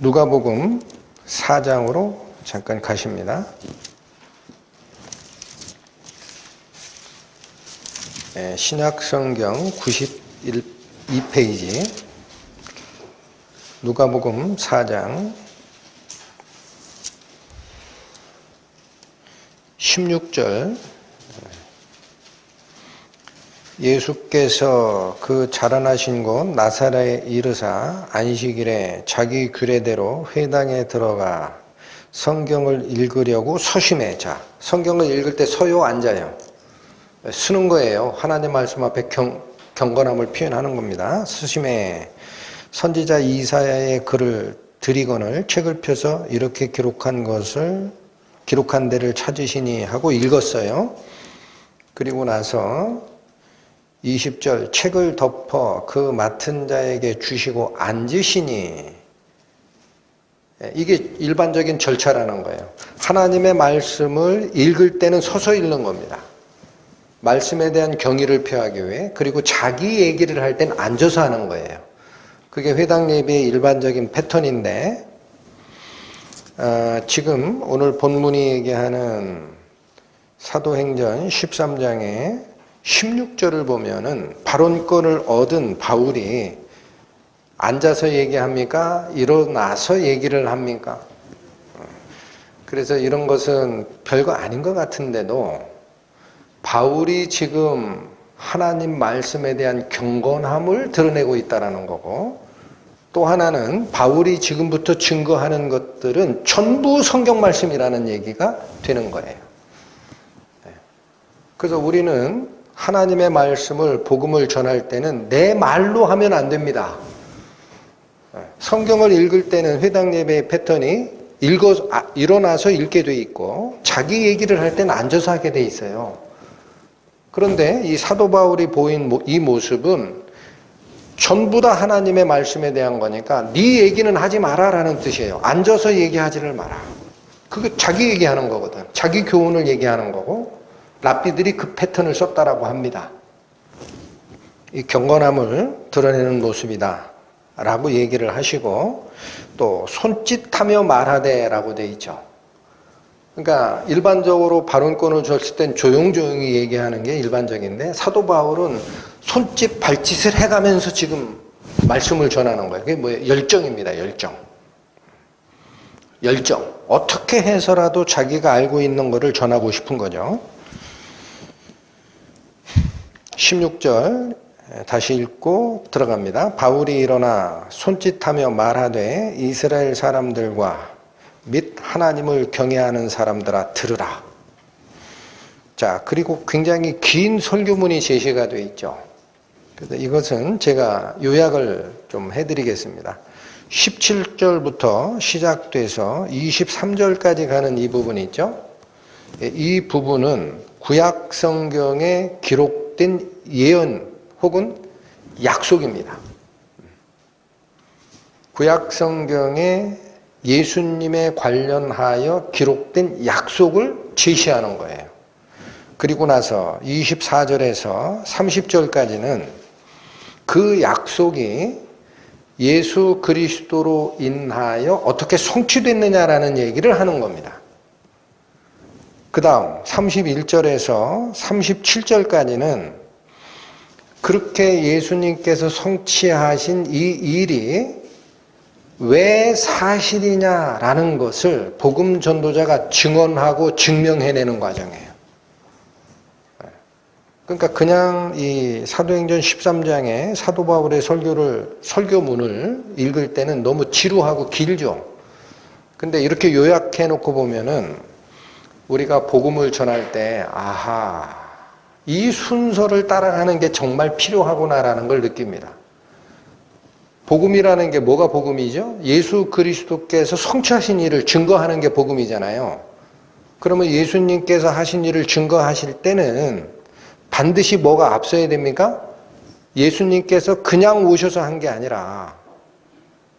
누가복음 4장으로 잠깐 가십니다. 신약성경 92페이지 누가복음 4장 16절 예수께서 그 자라나신 곳 나사렛에 이르사 안식일에 자기 규례대로 회당에 들어가 성경을 읽으려고 서심해. 자, 성경을 읽을 때 서요, 앉아요? 쓰는 거예요. 하나님 말씀 앞에 경건함을 표현하는 겁니다. 서심해 선지자 이사야의 글을 드리거늘 책을 펴서 이렇게 기록한 데를 찾으시니 하고 읽었어요. 그리고 나서 20절 책을 덮어 그 맡은 자에게 주시고 앉으시니, 이게 일반적인 절차라는 거예요. 하나님의 말씀을 읽을 때는 서서 읽는 겁니다. 말씀에 대한 경의를 표하기 위해. 그리고 자기 얘기를 할 때는 앉아서 하는 거예요. 그게 회당 예배의 일반적인 패턴인데, 지금 오늘 본문이 얘기하는 사도행전 13장의 16절을 보면은 발언권을 얻은 바울이 앉아서 얘기합니까? 일어나서 얘기를 합니까? 그래서 이런 것은 별거 아닌 것 같은데도 바울이 지금 하나님 말씀에 대한 경건함을 드러내고 있다는 거고, 또 하나는 바울이 지금부터 증거하는 것들은 전부 성경 말씀이라는 얘기가 되는 거예요. 그래서 우리는 하나님의 말씀을, 복음을 전할 때는 내 말로 하면 안 됩니다. 성경을 읽을 때는 회당 예배의 패턴이 일어나서 읽게 돼 있고, 자기 얘기를 할 때는 앉아서 하게 돼 있어요. 그런데 이 사도 바울이 보인 이 모습은 전부 다 하나님의 말씀에 대한 거니까 네 얘기는 하지 마라라는 뜻이에요. 앉아서 얘기하지를 마라. 그게 자기 얘기하는 거거든. 자기 교훈을 얘기하는 거고, 랍비들이 그 패턴을 썼다라고 합니다. 이 경건함을 드러내는 모습이다 라고 얘기를 하시고, 또 손짓하며 말하되 라고 돼 있죠. 그러니까 일반적으로 발언권을 줬을 땐 조용조용히 얘기하는 게 일반적인데, 사도 바울은 손짓 발짓을 해가면서 지금 말씀을 전하는 거예요. 그게 뭐예요? 열정입니다. 열정. 어떻게 해서라도 자기가 알고 있는 것을 전하고 싶은 거죠. 16절 다시 읽고 들어갑니다. 바울이 일어나 손짓하며 말하되 이스라엘 사람들과 및 하나님을 경외하는 사람들아 들으라. 자, 그리고 굉장히 긴 설교문이 제시가 되어 있죠. 그래서 이것은 제가 요약을 좀 해드리겠습니다. 17절부터 시작돼서 23절까지 가는 이 부분이 있죠. 이 부분은 구약 성경에 기록된 예언 혹은 약속입니다. 구약 성경에 예수님에 관련하여 기록된 약속을 제시하는 거예요. 그리고 나서 24절에서 30절까지는 그 약속이 예수 그리스도로 인하여 어떻게 성취됐느냐라는 얘기를 하는 겁니다. 그 다음 31절에서 37절까지는 그렇게 예수님께서 성취하신 이 일이 왜 사실이냐라는 것을 복음 전도자가 증언하고 증명해내는 과정이에요. 그러니까 그냥 이 사도행전 13장의 사도 바울의 설교문을 읽을 때는 너무 지루하고 길죠. 근데 이렇게 요약해 놓고 보면은 우리가 복음을 전할 때, 아하, 이 순서를 따라가는 게 정말 필요하구나라는 걸 느낍니다. 복음이라는 게 뭐가 복음이죠? 예수 그리스도께서 성취하신 일을 증거하는 게 복음이잖아요. 그러면 예수님께서 하신 일을 증거하실 때는 반드시 뭐가 앞서야 됩니까? 예수님께서 그냥 오셔서 한 게 아니라,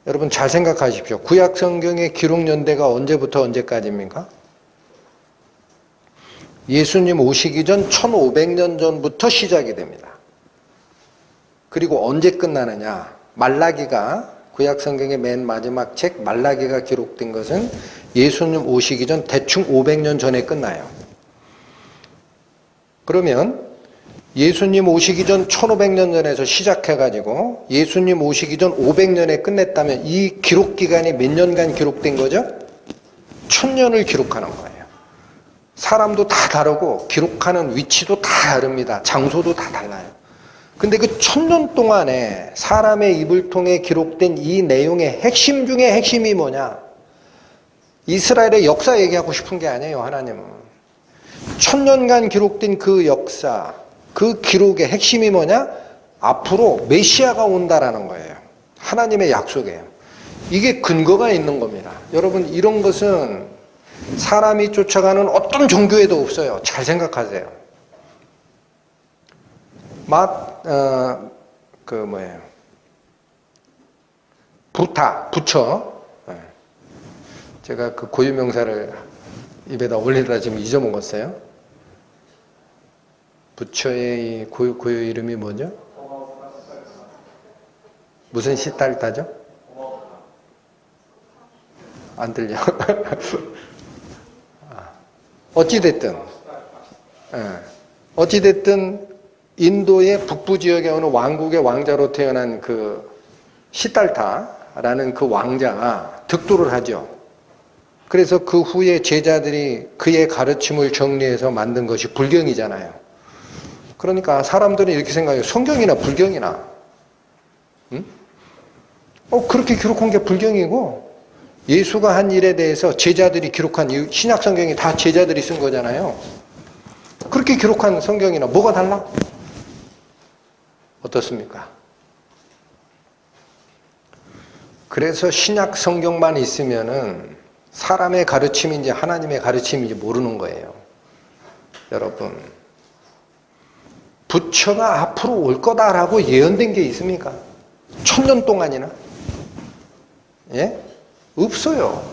여러분 잘 생각하십시오. 구약 성경의 기록 연대가 언제부터 언제까지입니까? 예수님 오시기 전 1500년 전부터 시작이 됩니다. 그리고 언제 끝나느냐? 말라기가, 구약 성경의 맨 마지막 책 말라기가 기록된 것은 예수님 오시기 전 대충 500년 전에 끝나요. 그러면 예수님 오시기 전 1500년 전에서 시작해가지고 예수님 오시기 전 500년에 끝냈다면 이 기록 기간이 몇 년간 기록된 거죠? 1000년을 기록하는 거예요. 사람도 다 다르고 기록하는 위치도 다 다릅니다. 장소도 다 달라요. 근데 그 1000년 동안에 사람의 입을 통해 기록된 이 내용의 핵심 중에 핵심이 뭐냐? 이스라엘의 역사 얘기하고 싶은 게 아니에요, 하나님은. 1000년간 기록된 그 역사, 그 기록의 핵심이 뭐냐? 앞으로 메시아가 온다라는 거예요. 하나님의 약속이에요. 이게 근거가 있는 겁니다. 여러분, 이런 것은 사람이 쫓아가는 어떤 종교에도 없어요. 잘 생각하세요. 부처. 제가 그 고유명사를 입에다 올리다 지금 잊어먹었어요. 부처의 고유 이름이 뭐죠? 무슨 시달타죠? 안 들려. 어찌됐든 인도의 북부 지역에 어느 왕국의 왕자로 태어난 그 시달타라는 그 왕자가 득도를 하죠. 그래서 그 후에 제자들이 그의 가르침을 정리해서 만든 것이 불경이잖아요. 그러니까 사람들은 이렇게 생각해요. 성경이나 불경이나. 응? 그렇게 기록한 게 불경이고 예수가 한 일에 대해서 제자들이 기록한 신약 성경이 다 제자들이 쓴 거잖아요. 그렇게 기록한 성경이나 뭐가 달라? 어떻습니까? 그래서 신약 성경만 있으면은 사람의 가르침인지 하나님의 가르침인지 모르는 거예요. 여러분, 부처가 앞으로 올 거다라고 예언된 게 있습니까? 1000년 동안이나? 예? 없어요.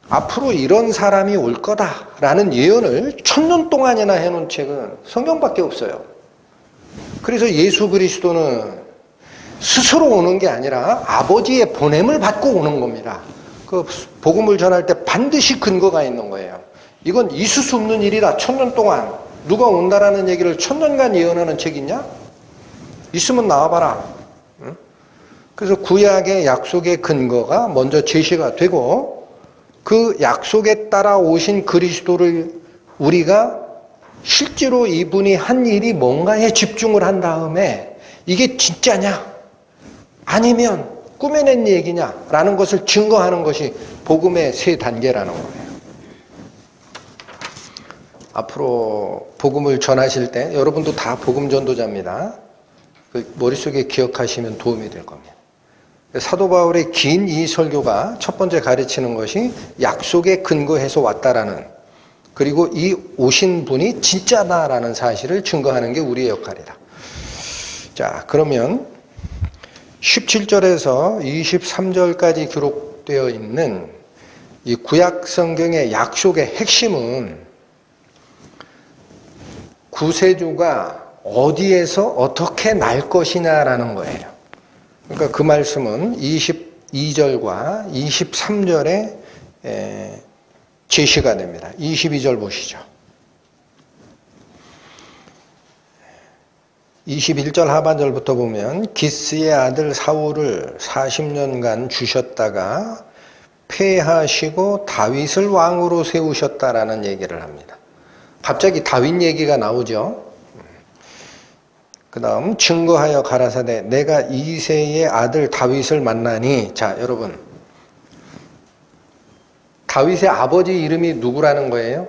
앞으로 이런 사람이 올 거다라는 예언을 1000년 동안이나 해놓은 책은 성경밖에 없어요. 그래서 예수 그리스도는 스스로 오는 게 아니라 아버지의 보냄을 받고 오는 겁니다. 그 복음을 전할 때 반드시 근거가 있는 거예요. 이건 있을 수 없는 일이다. 1000년 동안 누가 온다라는 얘기를 1000년간 예언하는 책 있냐? 있으면 나와봐라. 응? 그래서 구약의 약속의 근거가 먼저 제시가 되고 그 약속에 따라 오신 그리스도를 우리가 실제로 이분이 한 일이 뭔가에 집중을 한 다음에 이게 진짜냐? 아니면 꾸며낸 얘기냐라는 것을 증거하는 것이 복음의 세 단계라는 거예요. 앞으로 복음을 전하실 때 여러분도 다 복음 전도자입니다. 그 머릿속에 기억하시면 도움이 될 겁니다. 사도 바울의 긴 이 설교가 첫 번째 가르치는 것이 약속에 근거해서 왔다라는, 그리고 이 오신 분이 진짜다라는 사실을 증거하는 게 우리의 역할이다. 자, 그러면 17절에서 23절까지 기록되어 있는 이 구약 성경의 약속의 핵심은 구세주가 어디에서 어떻게 날 것이냐라는 거예요. 그러니까 그 말씀은 22절과 23절에 제시가 됩니다. 22절 보시죠. 21절 하반절부터 보면 기스의 아들 사울을 40년간 주셨다가 폐하시고 다윗을 왕으로 세우셨다라는 얘기를 합니다. 갑자기 다윗 얘기가 나오죠. 그 다음 증거하여 가라사대 내가 이새의 아들 다윗을 만나니. 자, 여러분, 다윗의 아버지 이름이 누구라는 거예요?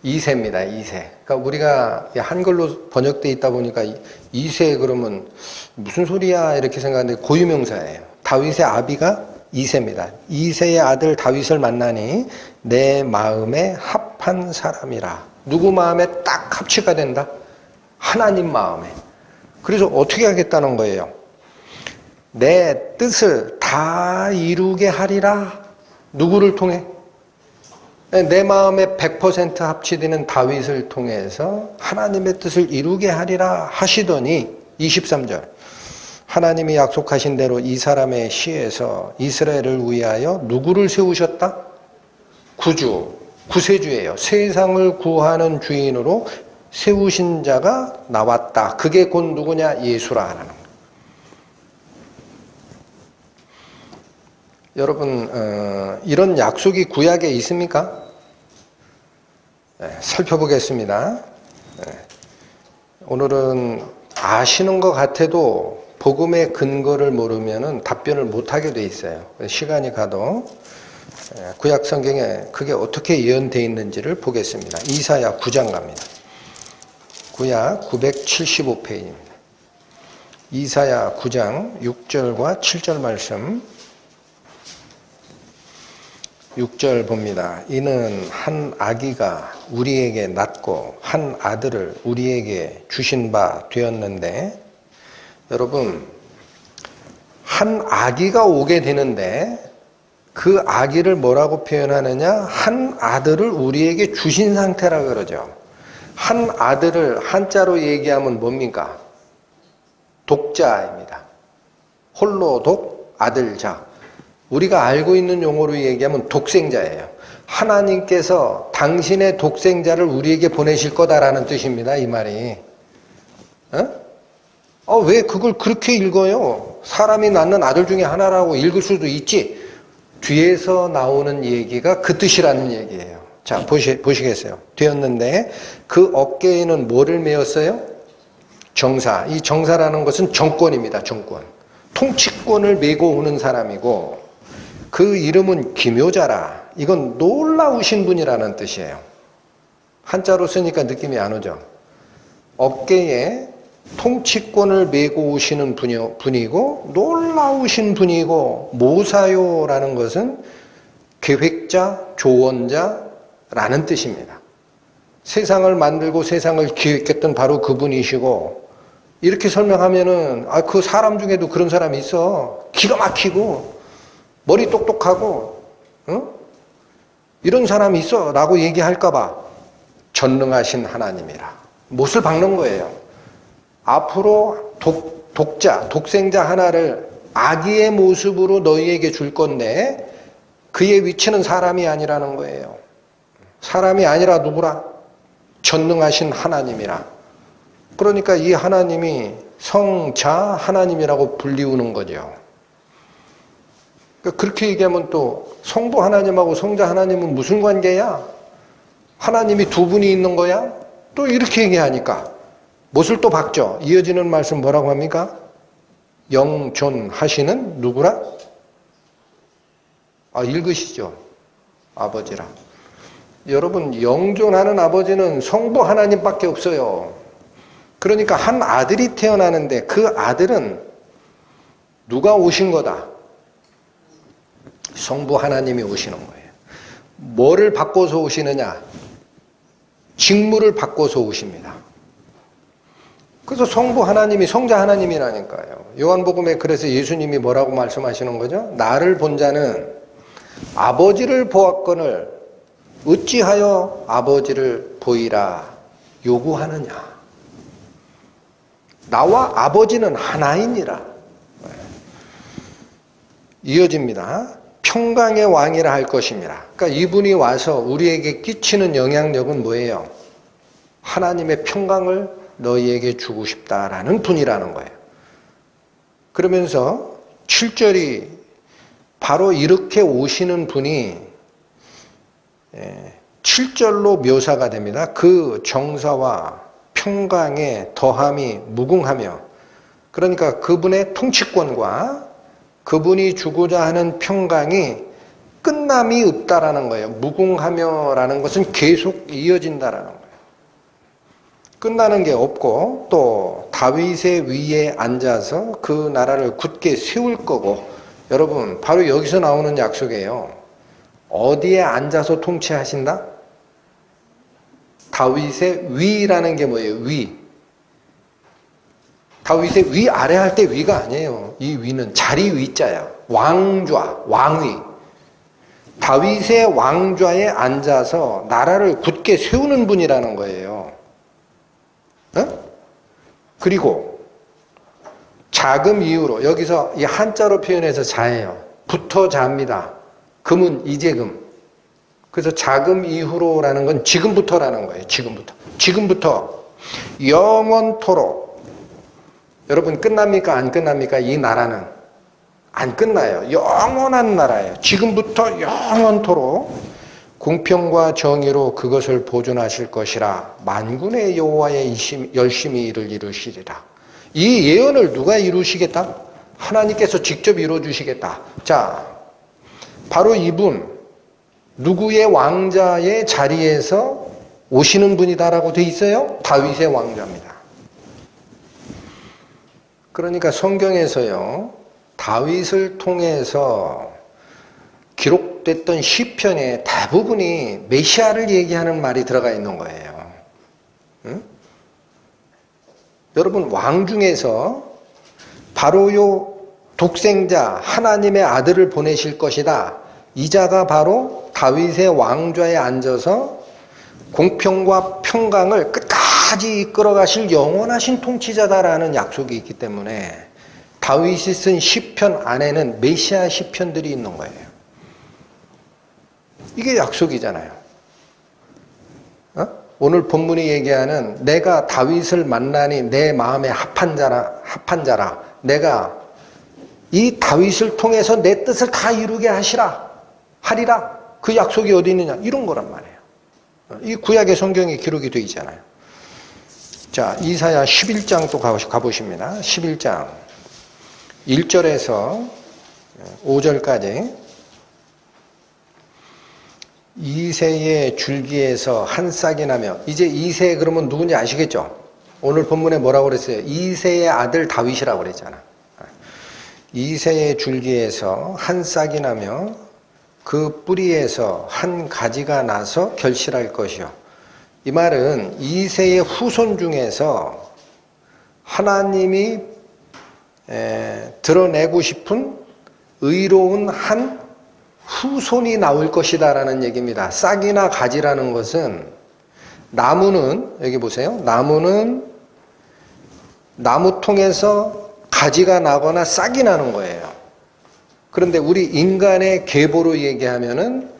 이새입니다. 이새. 그러니까 우리가 한글로 번역되어 있다 보니까 이새 그러면 무슨 소리야 이렇게 생각하는데 고유명사예요. 다윗의 아비가 이새입니다. 이새의 아들 다윗을 만나니 내 마음에 합한 사람이라. 누구 마음에 딱 합치가 된다? 하나님 마음에. 그래서 어떻게 하겠다는 거예요? 내 뜻을 다 이루게 하리라. 누구를 통해? 내 마음에 100% 합치되는 다윗을 통해서 하나님의 뜻을 이루게 하리라 하시더니 23절 하나님이 약속하신 대로 이 사람의 시에서 이스라엘을 위하여 누구를 세우셨다? 구주, 구세주예요. 세상을 구하는 주인으로 세우신 자가 나왔다. 그게 곧 누구냐? 예수라 하는 거예요. 여러분, 이런 약속이 구약에 있습니까? 살펴보겠습니다. 오늘은 아시는 것 같아도 복음의 근거를 모르면 답변을 못하게 돼 있어요. 시간이 가도 구약 성경에 그게 어떻게 예언되어 있는지를 보겠습니다. 이사야 9장 갑니다. 구약 975페이지입니다. 이사야 9장 6절과 7절 말씀. 6절 봅니다. 이는 한 아기가 우리에게 낳고 한 아들을 우리에게 주신 바 되었는데, 여러분, 한 아기가 오게 되는데 그 아기를 뭐라고 표현하느냐? 한 아들을 우리에게 주신 상태라 그러죠. 한 아들을 한자로 얘기하면 뭡니까? 독자입니다. 홀로 독, 아들자. 우리가 알고 있는 용어로 얘기하면 독생자예요. 하나님께서 당신의 독생자를 우리에게 보내실 거다라는 뜻입니다. 이 말이. 왜 그걸 그렇게 읽어요? 사람이 낳는 아들 중에 하나라고 읽을 수도 있지. 뒤에서 나오는 얘기가 그 뜻이라는 얘기예요. 자, 보시겠어요? 되었는데 그 어깨에는 뭐를 메었어요? 정사. 이 정사라는 것은 정권입니다. 정권. 통치권을 메고 오는 사람이고 그 이름은 기묘자라. 이건 놀라우신 분이라는 뜻이에요. 한자로 쓰니까 느낌이 안 오죠? 어깨에 통치권을 메고 오시는 분이고 놀라우신 분이고 모사요라는 것은 계획자, 조언자라는 뜻입니다. 세상을 만들고 세상을 기획했던 바로 그분이시고 이렇게 설명하면은 그 사람 중에도 그런 사람이 있어. 기가 막히고 머리 똑똑하고 이런 사람이 있어 라고 얘기할까 봐 전능하신 하나님이라 못을 박는 거예요. 앞으로 독생자 하나를 아기의 모습으로 너희에게 줄 건데 그의 위치는 사람이 아니라는 거예요. 사람이 아니라 누구라? 전능하신 하나님이라. 그러니까 이 하나님이 성자 하나님이라고 불리우는 거죠. 그렇게 얘기하면 또 성부 하나님하고 성자 하나님은 무슨 관계야? 하나님이 두 분이 있는 거야? 또 이렇게 얘기하니까 못을 또 박죠. 이어지는 말씀 뭐라고 합니까? 영존하시는 누구라? 읽으시죠. 아버지라. 여러분, 영존하는 아버지는 성부 하나님밖에 없어요. 그러니까 한 아들이 태어나는데 그 아들은 누가 오신 거다? 성부 하나님이 오시는 거예요. 뭐를 바꿔서 오시느냐? 직무를 바꿔서 오십니다. 그래서 성부 하나님이 성자 하나님이라니까요. 요한복음에 그래서 예수님이 뭐라고 말씀하시는 거죠? 나를 본 자는 아버지를 보았거늘 어찌하여 아버지를 보이라 요구하느냐. 나와 아버지는 하나이니라. 이어집니다. 평강의 왕이라 할 것입니다. 그러니까 이분이 와서 우리에게 끼치는 영향력은 뭐예요? 하나님의 평강을 너희에게 주고 싶다라는 분이라는 거예요. 그러면서 7절이 바로 이렇게 오시는 분이 7절로 묘사가 됩니다. 그 정사와 평강의 더함이 무궁하며, 그러니까 그분의 통치권과 그분이 주고자 하는 평강이 끝남이 없다라는 거예요. 무궁하며라는 것은 계속 이어진다라는 거예요. 끝나는 게 없고 또 다윗의 위에 앉아서 그 나라를 굳게 세울 거고, 여러분 바로 여기서 나오는 약속이에요. 어디에 앉아서 통치하신다? 다윗의 위라는 게 뭐예요? 위. 다윗의 위 아래 할 때 위가 아니에요. 이 위는 자리 위자야. 왕좌, 왕위. 다윗의 왕좌에 앉아서 나라를 굳게 세우는 분이라는 거예요. 그리고 자금 이후로, 여기서 이 한자로 표현해서 자예요. 부터 자입니다. 금은 이재금. 그래서 자금 이후로라는 건 지금부터라는 거예요. 지금부터 영원토록. 여러분 끝납니까? 안 끝납니까? 이 나라는 안 끝나요. 영원한 나라예요. 지금부터 영원토록 공평과 정의로 그것을 보존하실 것이라. 만군의 여호와의 열심히 일을 이루시리라. 이 예언을 누가 이루시겠다? 하나님께서 직접 이루어주시겠다. 자, 바로 이분, 누구의 왕자의 자리에서 오시는 분이다라고 돼 있어요? 다윗의 왕자입니다. 그러니까 성경에서요, 다윗을 통해서 기록됐던 시편의 대부분이 메시아를 얘기하는 말이 들어가 있는 거예요. 응? 여러분, 왕 중에서 바로 요 독생자 하나님의 아들을 보내실 것이다. 이 자가 바로 다윗의 왕좌에 앉아서 공평과 평강을 끝까지 이끌어 가실 영원하신 통치자다라는 약속이 있기 때문에 다윗이 쓴 시편 안에는 메시아 시편들이 있는 거예요. 이게 약속이잖아요. 오늘 본문이 얘기하는 내가 다윗을 만나니 내 마음에 합한 자라. 내가 이 다윗을 통해서 내 뜻을 다 이루게 하리라. 그 약속이 어디 있느냐? 이런 거란 말이에요. 이 구약의 성경에 기록이 되어 있잖아요. 자, 이사야 11장 또 가보십니다. 11장 1절에서 5절까지. 이새의 줄기에서 한 싹이 나며, 이제 이새 그러면 누군지 아시겠죠? 오늘 본문에 뭐라고 그랬어요? 이새의 아들 다윗이라고 그랬잖아. 이새의 줄기에서 한 싹이 나며 그 뿌리에서 한 가지가 나서 결실할 것이요. 이 말은 이새의 후손 중에서 하나님이 드러내고 싶은 의로운 한 후손이 나올 것이다 라는 얘기입니다. 싹이나 가지라는 것은, 나무는 여기 보세요. 나무는 나무통에서 가지가 나거나 싹이 나는 거예요. 그런데 우리 인간의 계보로 얘기하면은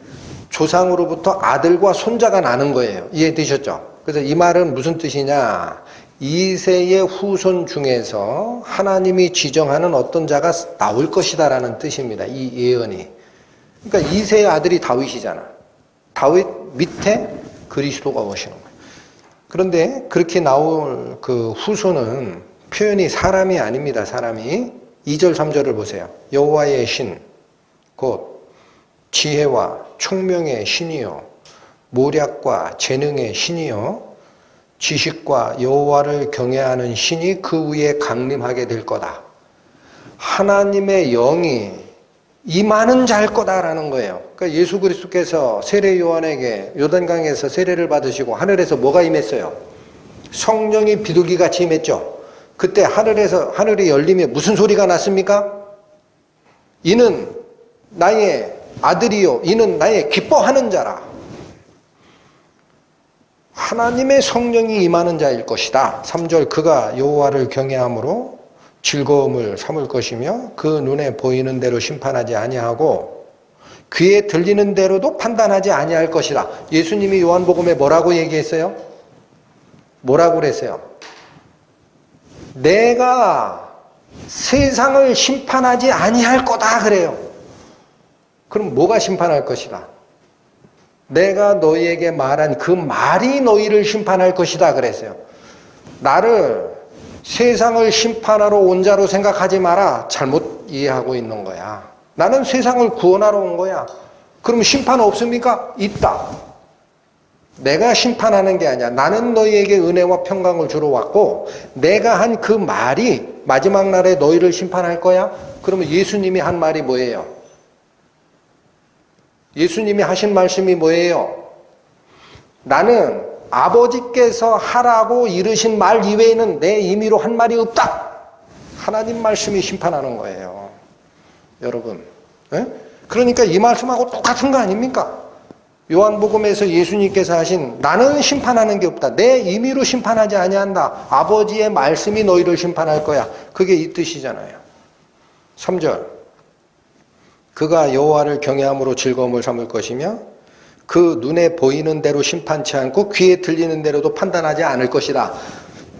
조상으로부터 아들과 손자가 나는 거예요. 이해되셨죠? 그래서 이 말은 무슨 뜻이냐? 이새의 후손 중에서 하나님이 지정하는 어떤 자가 나올 것이다 라는 뜻입니다. 이 예언이. 그러니까 이새의 아들이 다윗이잖아. 다윗 밑에 그리스도가 오시는 거예요. 그런데 그렇게 나올 그 후손은 표현이 사람이 아닙니다. 사람이. 2절 3절을 보세요. 여호와의 신 곧 지혜와 총명의 신이요 모략과 재능의 신이요 지식과 여호와를 경외하는 신이 그 위에 강림하게 될 거다. 하나님의 영이 임하는 자일 거다라는 거예요. 그러니까 예수 그리스도께서 세례 요한에게 요단강에서 세례를 받으시고 하늘에서 뭐가 임했어요? 성령이 비둘기같이 임했죠. 그때 하늘이 열리며 무슨 소리가 났습니까? 이는 나의 아들이요 이는 나의 기뻐하는 자라. 하나님의 성령이 임하는 자일 것이다. 3절 그가 여호와를 경외함으로 즐거움을 삼을 것이며 그 눈에 보이는 대로 심판하지 아니하고 귀에 들리는 대로도 판단하지 아니할 것이다. 예수님이 요한복음에 뭐라고 얘기했어요? 뭐라고 그랬어요? 내가 세상을 심판하지 아니할 거다 그래요. 그럼 뭐가 심판할 것이다? 내가 너희에게 말한 그 말이 너희를 심판할 것이다 그랬어요. 나를 세상을 심판하러 온 자로 생각하지 마라. 잘못 이해하고 있는 거야. 나는 세상을 구원하러 온 거야. 그럼 심판 없습니까? 있다. 내가 심판하는 게 아니야. 나는 너희에게 은혜와 평강을 주러 왔고 내가 한 그 말이 마지막 날에 너희를 심판할 거야? 그러면 예수님이 한 말이 뭐예요? 예수님이 하신 말씀이 뭐예요? 나는 아버지께서 하라고 이르신 말 이외에는 내 임의로 한 말이 없다. 하나님 말씀이 심판하는 거예요. 여러분. 네? 그러니까 이 말씀하고 똑같은 거 아닙니까? 요한복음에서 예수님께서 하신 나는 심판하는 게 없다. 내 임의로 심판하지 아니한다. 아버지의 말씀이 너희를 심판할 거야. 그게 이 뜻이잖아요. 3절 그가 여호와를 경외함으로 즐거움을 삼을 것이며 그 눈에 보이는 대로 심판치 않고 귀에 들리는 대로도 판단하지 않을 것이다.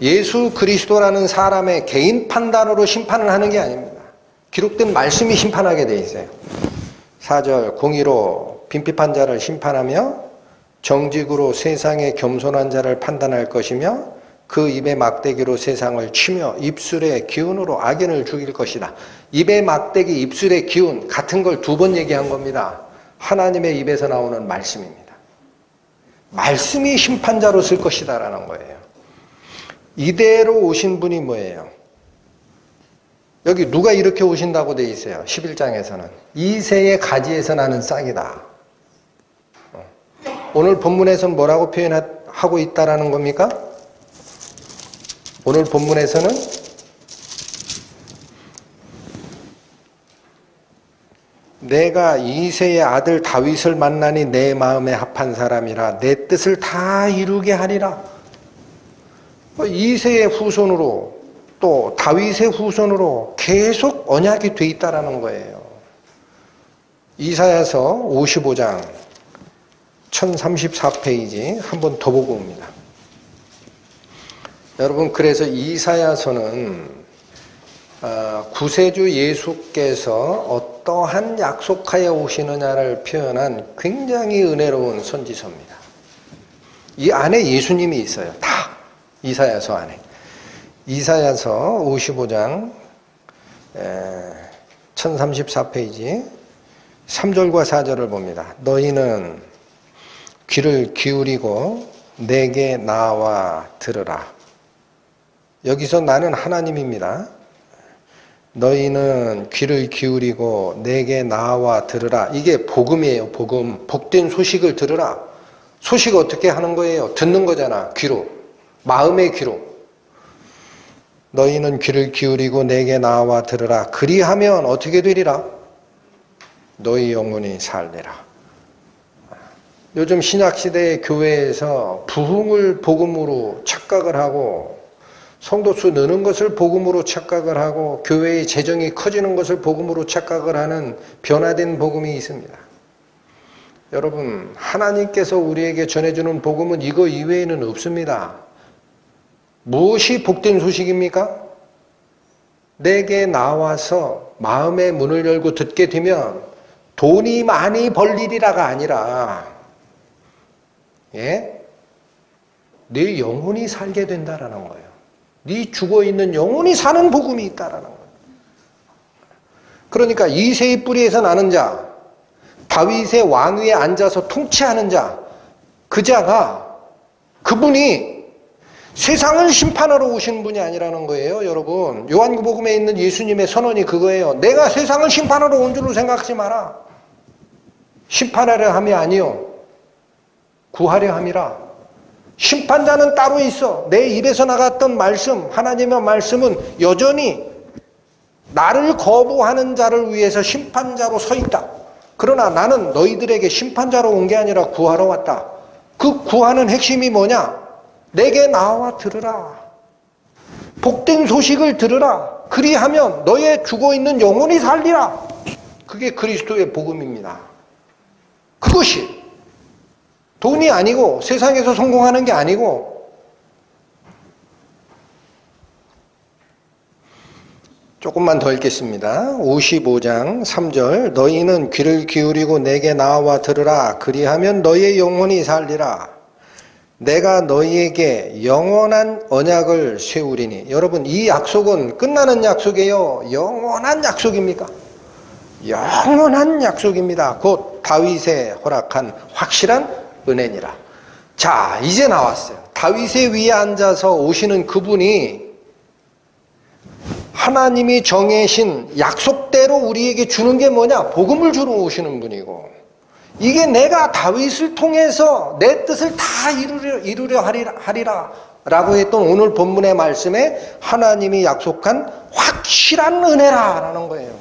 예수 그리스도라는 사람의 개인 판단으로 심판을 하는 게 아닙니다. 기록된 말씀이 심판하게 돼 있어요. 4절 공의로 빈핍한 자를 심판하며 정직으로 세상의 겸손한 자를 판단할 것이며 그 입의 막대기로 세상을 치며 입술의 기운으로 악인을 죽일 것이다. 입의 막대기, 입술의 기운 같은 걸 두 번 얘기한 겁니다. 하나님의 입에서 나오는 말씀입니다. 말씀이 심판자로 쓸 것이다 라는 거예요. 이대로 오신 분이 뭐예요? 여기 누가 이렇게 오신다고 돼 있어요. 11장에서는 이새의 가지에서 나는 싹이다. 오늘 본문에서는 뭐라고 표현하고 있다라는 겁니까? 오늘 본문에서는 내가 이새의 아들 다윗을 만나니 내 마음에 합한 사람이라 내 뜻을 다 이루게 하리라. 이새의 후손으로 또 다윗의 후손으로 계속 언약이 돼 있다라는 거예요. 이사야서 55장 1034페이지 한 번 더 보고 옵니다. 여러분 그래서 이사야서는 구세주 예수께서 어떠한 약속하여 오시느냐를 표현한 굉장히 은혜로운 선지서입니다. 이 안에 예수님이 있어요. 다 이사야서 안에. 이사야서 55장 1034페이지 3절과 4절을 봅니다. 너희는 귀를 기울이고 내게 나와 들으라. 여기서 나는 하나님입니다. 너희는 귀를 기울이고 내게 나와 들으라. 이게 복음이에요. 복음. 복된 소식을 들으라. 소식 어떻게 하는 거예요? 듣는 거잖아. 귀로. 마음의 귀로. 너희는 귀를 기울이고 내게 나와 들으라. 그리하면 어떻게 되리라? 너희 영혼이 살리라. 요즘 신약시대의 교회에서 부흥을 복음으로 착각을 하고 성도수 느는 것을 복음으로 착각을 하고 교회의 재정이 커지는 것을 복음으로 착각을 하는 변화된 복음이 있습니다. 여러분, 하나님께서 우리에게 전해주는 복음은 이거 이외에는 없습니다. 무엇이 복된 소식입니까? 내게 나와서 마음의 문을 열고 듣게 되면 돈이 많이 벌 일이라가 아니라 네 영혼이 살게 된다라는 거예요. 네 죽어있는 영혼이 사는 복음이 있다라는 거예요. 그러니까 이새의 뿌리에서 나는 자, 다윗의 왕위에 앉아서 통치하는 자, 그 자가, 그분이 세상을 심판하러 오신 분이 아니라는 거예요. 여러분, 요한복음에 있는 예수님의 선언이 그거예요. 내가 세상을 심판하러 온 줄로 생각하지 마라. 심판하려 함이 아니요 구하려 함이라. 심판자는 따로 있어. 내 입에서 나갔던 말씀, 하나님의 말씀은 여전히 나를 거부하는 자를 위해서 심판자로 서 있다. 그러나 나는 너희들에게 심판자로 온 게 아니라 구하러 왔다. 그 구하는 핵심이 뭐냐? 내게 나와 들으라. 복된 소식을 들으라. 그리하면 너의 죽어있는 영혼이 살리라. 그게 그리스도의 복음입니다. 그것이 돈이 아니고 세상에서 성공하는 게 아니고 조금만 더 읽겠습니다. 55장 3절 너희는 귀를 기울이고 내게 나와 들으라. 그리하면 너희의 영혼이 살리라. 내가 너희에게 영원한 언약을 세우리니. 여러분, 이 약속은 끝나는 약속이에요. 영원한 약속입니까? 영원한 약속입니다. 곧 다윗의 허락한 확실한 은혜니라. 자, 이제 나왔어요. 다윗의 위에 앉아서 오시는 그분이 하나님이 정해신 약속대로 우리에게 주는 게 뭐냐? 복음을 주러 오시는 분이고, 이게 내가 다윗을 통해서 내 뜻을 다 이루려 하리라 라고 했던 오늘 본문의 말씀에 하나님이 약속한 확실한 은혜라라는 거예요.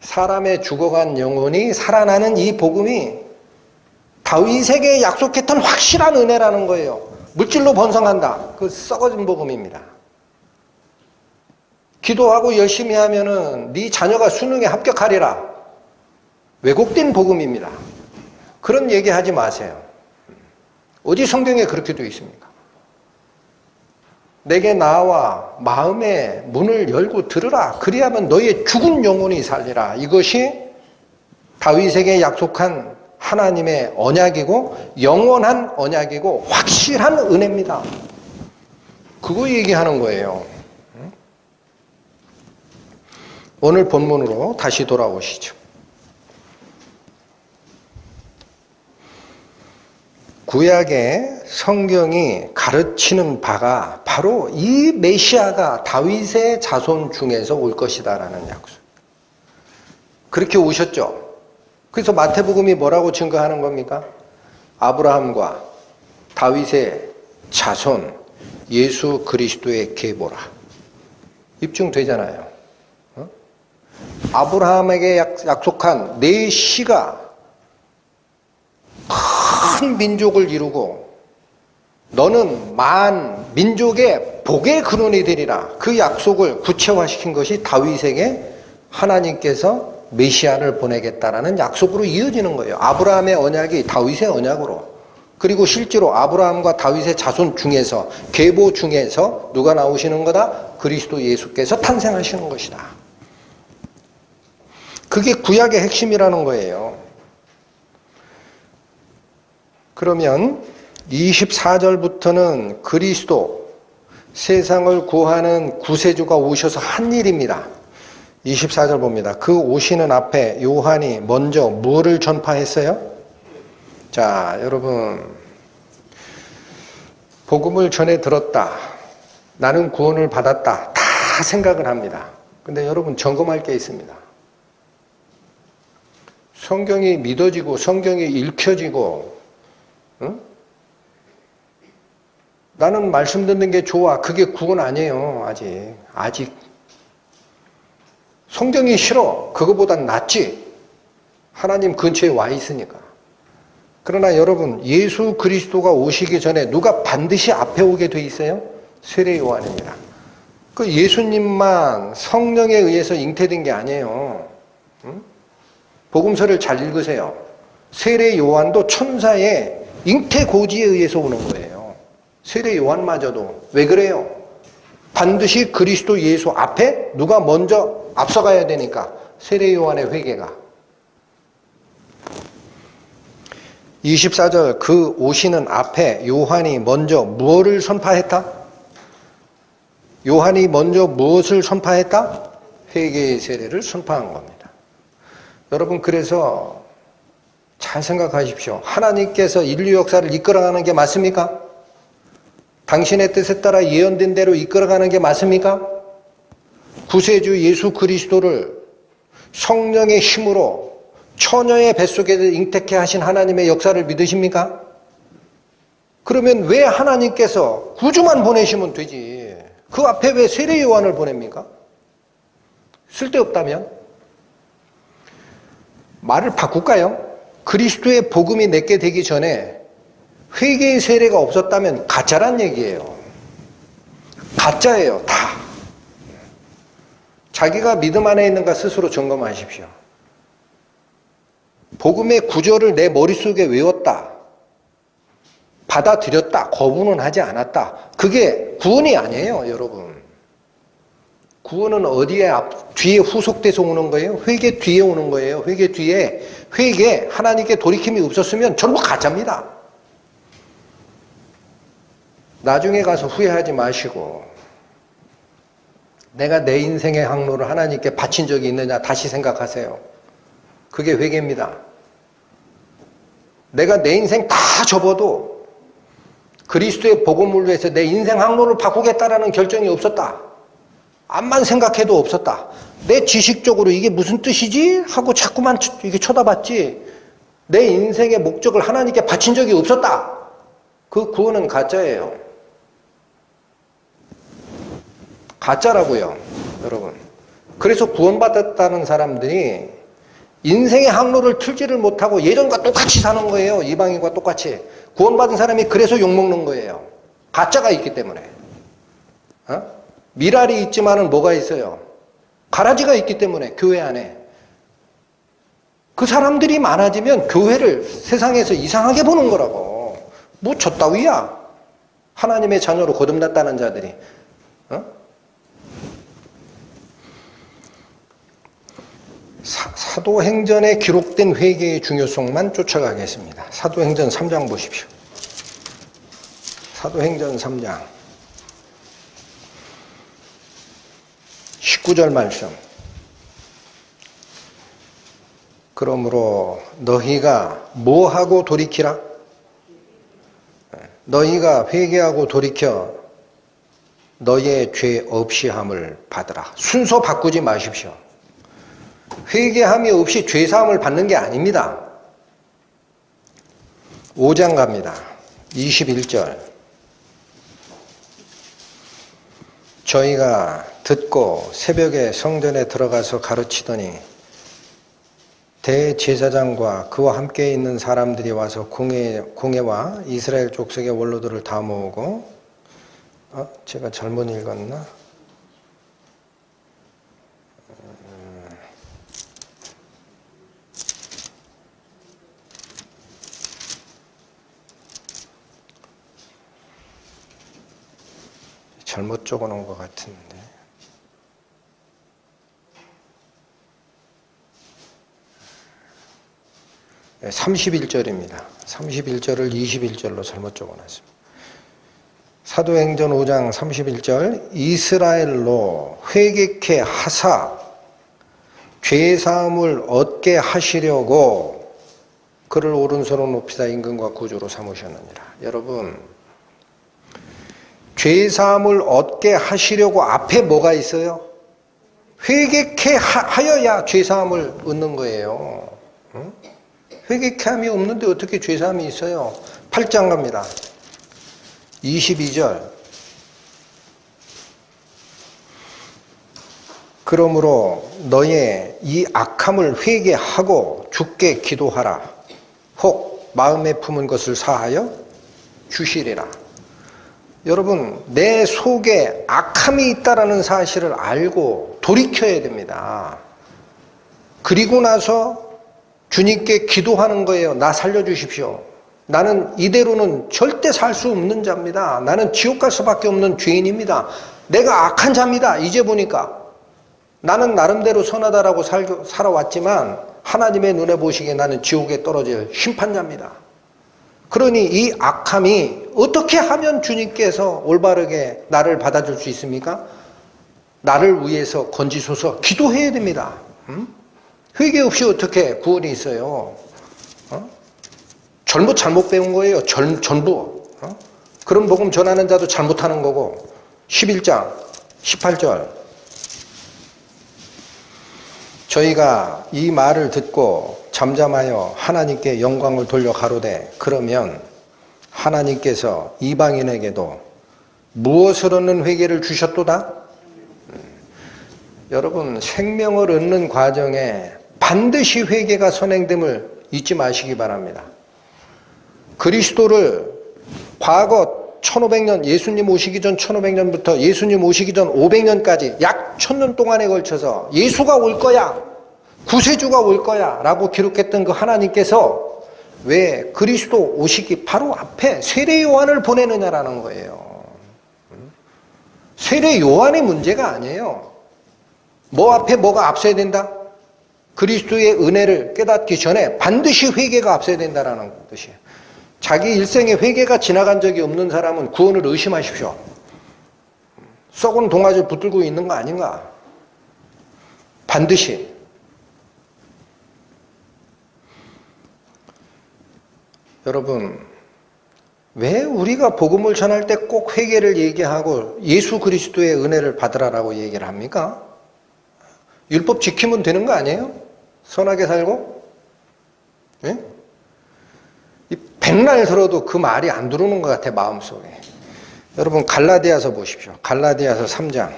사람의 죽어간 영혼이 살아나는 이 복음이 다윗에게 약속했던 확실한 은혜라는 거예요. 물질로 번성한다. 그 썩어진 복음입니다. 기도하고 열심히 하면은 네 자녀가 수능에 합격하리라. 왜곡된 복음입니다. 그런 얘기하지 마세요. 어디 성경에 그렇게 되어 있습니까? 내게 나와 마음의 문을 열고 들으라. 그리하면 너의 죽은 영혼이 살리라. 이것이 다윗에게 약속한 하나님의 언약이고 영원한 언약이고 확실한 은혜입니다. 그거 얘기하는 거예요. 오늘 본문으로 다시 돌아오시죠. 구약의 성경이 가르치는 바가 바로 이 메시아가 다윗의 자손 중에서 올 것이다라는 약속. 그렇게 오셨죠. 그래서 마태복음이 뭐라고 증거하는 겁니까? 아브라함과 다윗의 자손 예수 그리스도의 계보라. 입증되잖아요. 아브라함에게 약속한 네 씨가 큰 민족을 이루고 너는 만 민족의 복의 근원이 되리라. 그 약속을 구체화시킨 것이 다윗에게 하나님께서 메시아를 보내겠다라는 약속으로 이어지는 거예요. 아브라함의 언약이 다윗의 언약으로. 그리고 실제로 아브라함과 다윗의 자손 중에서 계보 중에서 누가 나오시는 거다? 그리스도 예수께서 탄생하시는 것이다. 그게 구약의 핵심이라는 거예요. 그러면 24절부터는 그리스도, 세상을 구하는 구세주가 오셔서 한 일입니다. 24절 봅니다. 그 오시는 앞에 요한이 먼저 뭐를 전파했어요? 자, 여러분, 복음을 전해 들었다. 나는 구원을 받았다. 다 생각을 합니다. 근데 여러분, 점검할 게 있습니다. 성경이 믿어지고 성경이 읽혀지고, 응? 나는 말씀 듣는 게 좋아. 그게 구원 아니에요. 아직. 성경이 싫어. 그거보단 낫지. 하나님 근처에 와 있으니까. 그러나 여러분, 예수 그리스도가 오시기 전에 누가 반드시 앞에 오게 돼 있어요? 세례 요한입니다. 그 예수님만 성령에 의해서 잉태된 게 아니에요. 응? 복음서를 잘 읽으세요. 세례 요한도 천사의 잉태 고지에 의해서 오는 거예요. 세례 요한마저도. 왜 그래요? 반드시 그리스도 예수 앞에 누가 먼저 앞서가야 되니까. 세례 요한의 회개가. 24절 그 오시는 앞에 요한이 먼저 무엇을 선파했다? 요한이 먼저 무엇을 선파했다? 회개의 세례를 선파한 겁니다. 여러분, 그래서 잘 생각하십시오. 하나님께서 인류 역사를 이끌어가는 게 맞습니까? 당신의 뜻에 따라 예언된 대로 이끌어가는 게 맞습니까? 구세주 예수 그리스도를 성령의 힘으로 처녀의 뱃속에서 잉태케 하신 하나님의 역사를 믿으십니까? 그러면 왜 하나님께서 구주만 보내시면 되지? 그 앞에 왜 세례 요한을 보냅니까? 쓸데없다면? 말을 바꿀까요? 그리스도의 복음이 내게 되기 전에 회개의 세례가 없었다면 가짜란 얘기예요. 가짜예요, 다. 자기가 믿음 안에 있는가 스스로 점검하십시오. 복음의 구절을 내 머릿속에 외웠다. 받아들였다. 거부는 하지 않았다. 그게 구원이 아니에요, 여러분. 구원은 어디에 뒤에 후속돼서 오는 거예요? 회개 뒤에 오는 거예요. 회개 뒤에. 회개, 하나님께 돌이킴이 없었으면 전부 가짜입니다. 나중에 가서 후회하지 마시고, 내가 내 인생의 항로를 하나님께 바친 적이 있느냐 다시 생각하세요. 그게 회개입니다. 내가 내 인생 다 접어도 그리스도의 복음을 위해서 내 인생 항로를 바꾸겠다라는 결정이 없었다. 암만 생각해도 없었다. 내 지식적으로 이게 무슨 뜻이지? 하고 자꾸만 이게 쳐다봤지. 내 인생의 목적을 하나님께 바친 적이 없었다. 그 구원은 가짜예요. 가짜라고요, 여러분. 그래서 구원받았다는 사람들이 인생의 항로를 틀지를 못하고 예전과 똑같이 사는 거예요. 이방인과 똑같이. 구원받은 사람이 그래서 욕먹는 거예요. 가짜가 있기 때문에. 미랄이 있지만은 뭐가 있어요? 가라지가 있기 때문에 교회 안에. 그 사람들이 많아지면 교회를 세상에서 이상하게 보는 거라고. 뭐 저 따위야. 하나님의 자녀로 거듭났다는 자들이. 사도행전에 기록된 회개의 중요성만 쫓아가겠습니다. 사도행전 3장 보십시오. 사도행전 3장 19절 말씀. 그러므로 너희가 뭐하고 돌이키라? 너희가 회개하고 돌이켜 너희의 죄 없이함을 받으라. 순서 바꾸지 마십시오. 회개함이 없이 죄사함을 받는 게 아닙니다. 5장 갑니다. 21절. 저희가 듣고 새벽에 성전에 들어가서 가르치더니 대제사장과 그와 함께 있는 사람들이 와서 공회와 이스라엘 족속의 원로들을 다 모으고 제가 잘못 읽었나? 잘못 적어놓은 것 같은데. 31절입니다. 31절을 21절로 잘못 적어놨습니다. 사도행전 5장 31절 이스라엘로 회개케 하사 죄사함을 얻게 하시려고 그를 오른손으로 높이사 임금과 구주로 삼으셨느니라. 여러분, 죄사함을 얻게 하시려고 앞에 뭐가 있어요? 회개케 하여야 죄사함을 얻는 거예요. 응? 회개케 함이 없는데 어떻게 죄사함이 있어요? 8장 갑니다. 22절. 그러므로 너의 이 악함을 회개하고 주께 기도하라. 혹 마음에 품은 것을 사하여 주시리라. 여러분, 내 속에 악함이 있다라는 사실을 알고 돌이켜야 됩니다. 그리고 나서 주님께 기도하는 거예요. 나 살려주십시오. 나는 이대로는 절대 살 수 없는 자입니다. 나는 지옥 갈 수밖에 없는 죄인입니다. 내가 악한 자입니다. 이제 보니까 나는 나름대로 선하다라고 살아왔지만 하나님의 눈에 보시기에 나는 지옥에 떨어질 심판자입니다. 그러니 이 악함이 어떻게 하면 주님께서 올바르게 나를 받아줄 수 있습니까? 나를 위해서 건지소서. 기도해야 됩니다. 회개 없이 어떻게 구원이 있어요? 잘못 배운 거예요. 전부. 그런 복음 전하는 자도 잘못하는 거고. 11장 18절. 저희가 이 말을 듣고 잠잠하여 하나님께 영광을 돌려 가로되 그러면 하나님께서 이방인에게도 무엇을 얻는 회개를 주셨도다? 여러분, 생명을 얻는 과정에 반드시 회개가 선행됨을 잊지 마시기 바랍니다. 그리스도를 과거 1500년, 예수님 오시기 전 1500년부터 예수님 오시기 전 500년까지 약 1000년 동안에 걸쳐서 예수가 올 거야, 구세주가 올 거야 라고 기록했던 그 하나님께서 왜 그리스도 오시기 바로 앞에 세례 요한을 보내느냐라는 거예요. 세례 요한의 문제가 아니에요. 뭐 앞에 뭐가 앞서야 된다? 그리스도의 은혜를 깨닫기 전에 반드시 회개가 앞서야 된다는 뜻이에요. 자기 일생에 회개가 지나간 적이 없는 사람은 구원을 의심하십시오. 썩은 동아줄 붙들고 있는 거 아닌가? 반드시. 여러분, 왜 우리가 복음을 전할 때 꼭 회개를 얘기하고 예수 그리스도의 은혜를 받으라라고 얘기를 합니까? 율법 지키면 되는 거 아니에요? 선하게 살고? 예? 백날 들어도 그 말이 안 들어오는 것 같아, 마음속에. 여러분, 갈라디아서 보십시오. 갈라디아서 3장.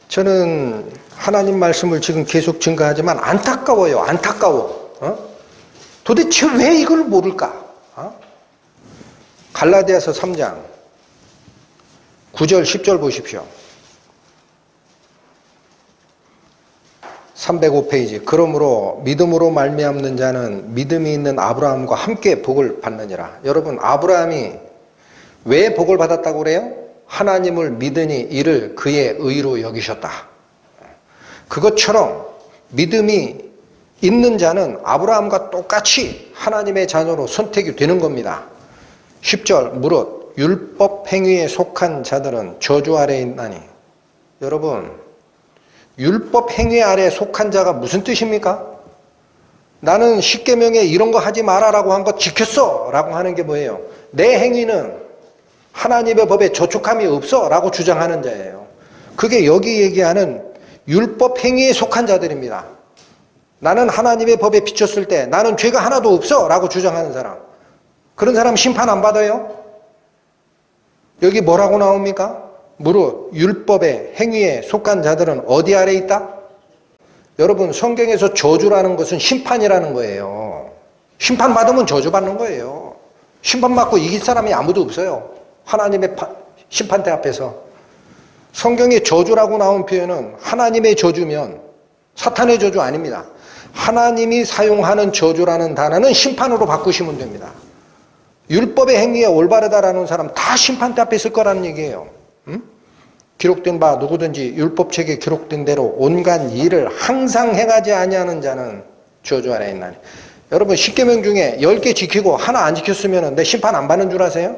저는 하나님 말씀을 지금 계속 증거하지만 안타까워요. 안타까워. 도대체 왜 이걸 모를까? 갈라디아서 3장 9절 10절 보십시오. 305페이지. 그러므로 믿음으로 말미암는 자는 믿음이 있는 아브라함과 함께 복을 받느니라. 여러분, 아브라함이 왜 복을 받았다고 그래요? 하나님을 믿으니 이를 그의 의로 여기셨다. 그것처럼 믿음이 있는 자는 아브라함과 똑같이 하나님의 자녀로 선택이 되는 겁니다. 10절. 무릇 율법 행위에 속한 자들은 저주 아래에 있나니. 여러분, 율법 행위 아래에 속한 자가 무슨 뜻입니까? 나는 십계명에 이런 거 하지 마라라고 한 거 지켰어 라고 하는 게 뭐예요? 내 행위는 하나님의 법에 저촉함이 없어 라고 주장하는 자예요. 그게 여기 얘기하는 율법 행위에 속한 자들입니다. 나는 하나님의 법에 비쳤을 때 나는 죄가 하나도 없어 라고 주장하는 사람. 그런 사람 심판 안 받아요? 여기 뭐라고 나옵니까? 무릇 율법의 행위에 속한 자들은 어디 아래 있다? 여러분, 성경에서 저주라는 것은 심판이라는 거예요. 심판받으면 저주받는 거예요. 심판받고 이길 사람이 아무도 없어요. 하나님의 심판대 앞에서. 성경에 저주라고 나온 표현은 하나님의 저주면 사탄의 저주 아닙니다. 하나님이 사용하는 저주라는 단어는 심판으로 바꾸시면 됩니다. 율법의 행위에 올바르다라는 사람 다 심판대 앞에 있을 거라는 얘기예요. 기록된 바 누구든지 율법책에 기록된 대로 온갖 일을 항상 행하지 아니하는 자는 저주 아래 있나니. 여러분 10계명 중에 10개 지키고 하나 안 지켰으면 내 심판 안 받는 줄 아세요?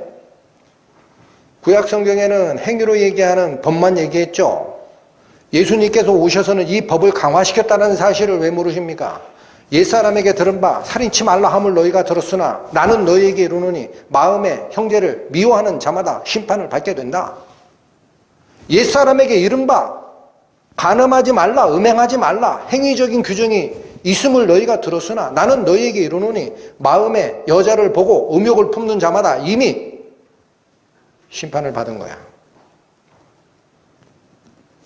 구약 성경에는 행위로 얘기하는 법만 얘기했죠. 예수님께서 오셔서는 이 법을 강화시켰다는 사실을 왜 모르십니까? 옛사람에게 들은 바 살인치 말라 함을 너희가 들었으나 나는 너희에게 이르노니 마음에 형제를 미워하는 자마다 심판을 받게 된다. 옛사람에게 이른 바 간음하지 말라, 음행하지 말라 행위적인 규정이 있음을 너희가 들었으나 나는 너희에게 이르노니 마음에 여자를 보고 음욕을 품는 자마다 이미 심판을 받은 거야.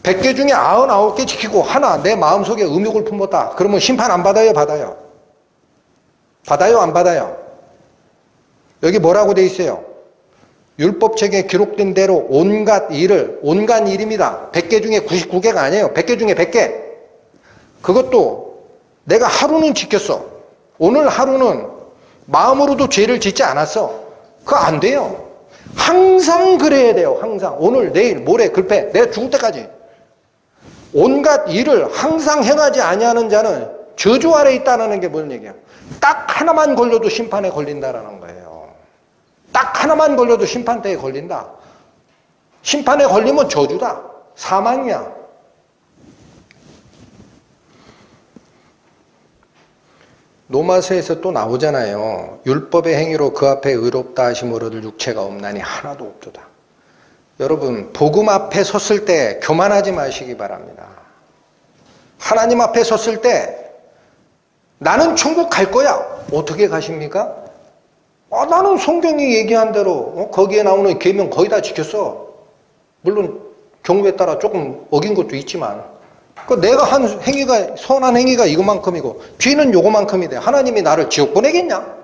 100개 중에 99개 지키고 하나 내 마음속에 음욕을 품었다. 그러면 심판 안 받아요? 받아요? 받아요? 안 받아요? 여기 뭐라고 돼 있어요? 율법책에 기록된 대로 온갖 일을, 온갖 일입니다. 100개 중에 99개가 아니에요. 100개 중에 100개. 그것도 내가 하루는 지켰어. 오늘 하루는 마음으로도 죄를 짓지 않았어. 그거 안 돼요. 항상 그래야 돼요. 항상. 오늘, 내일, 모레, 글패. 내가 죽을 때까지. 온갖 일을 항상 행하지 아니하는 자는 저주 아래 있다는 게 무슨 얘기야? 딱 하나만 걸려도 심판에 걸린다라는 거예요. 딱 하나만 걸려도 심판대에 걸린다. 심판에 걸리면 저주다. 사망이야. 로마서에서 또 나오잖아요. 율법의 행위로 그 앞에 의롭다 하심으로 얻을 육체가 없나니 하나도 없도다. 여러분 복음 앞에 섰을 때 교만하지 마시기 바랍니다. 하나님 앞에 섰을 때 나는 천국 갈 거야. 어떻게 가십니까? 나는 성경이 얘기한 대로 거기에 나오는 계명 거의 다 지켰어. 물론 경우에 따라 조금 어긴 것도 있지만 내가 한 행위가 선한 행위가 이거만큼이고 죄는 요거만큼이 돼. 하나님이 나를 지옥 보내겠냐?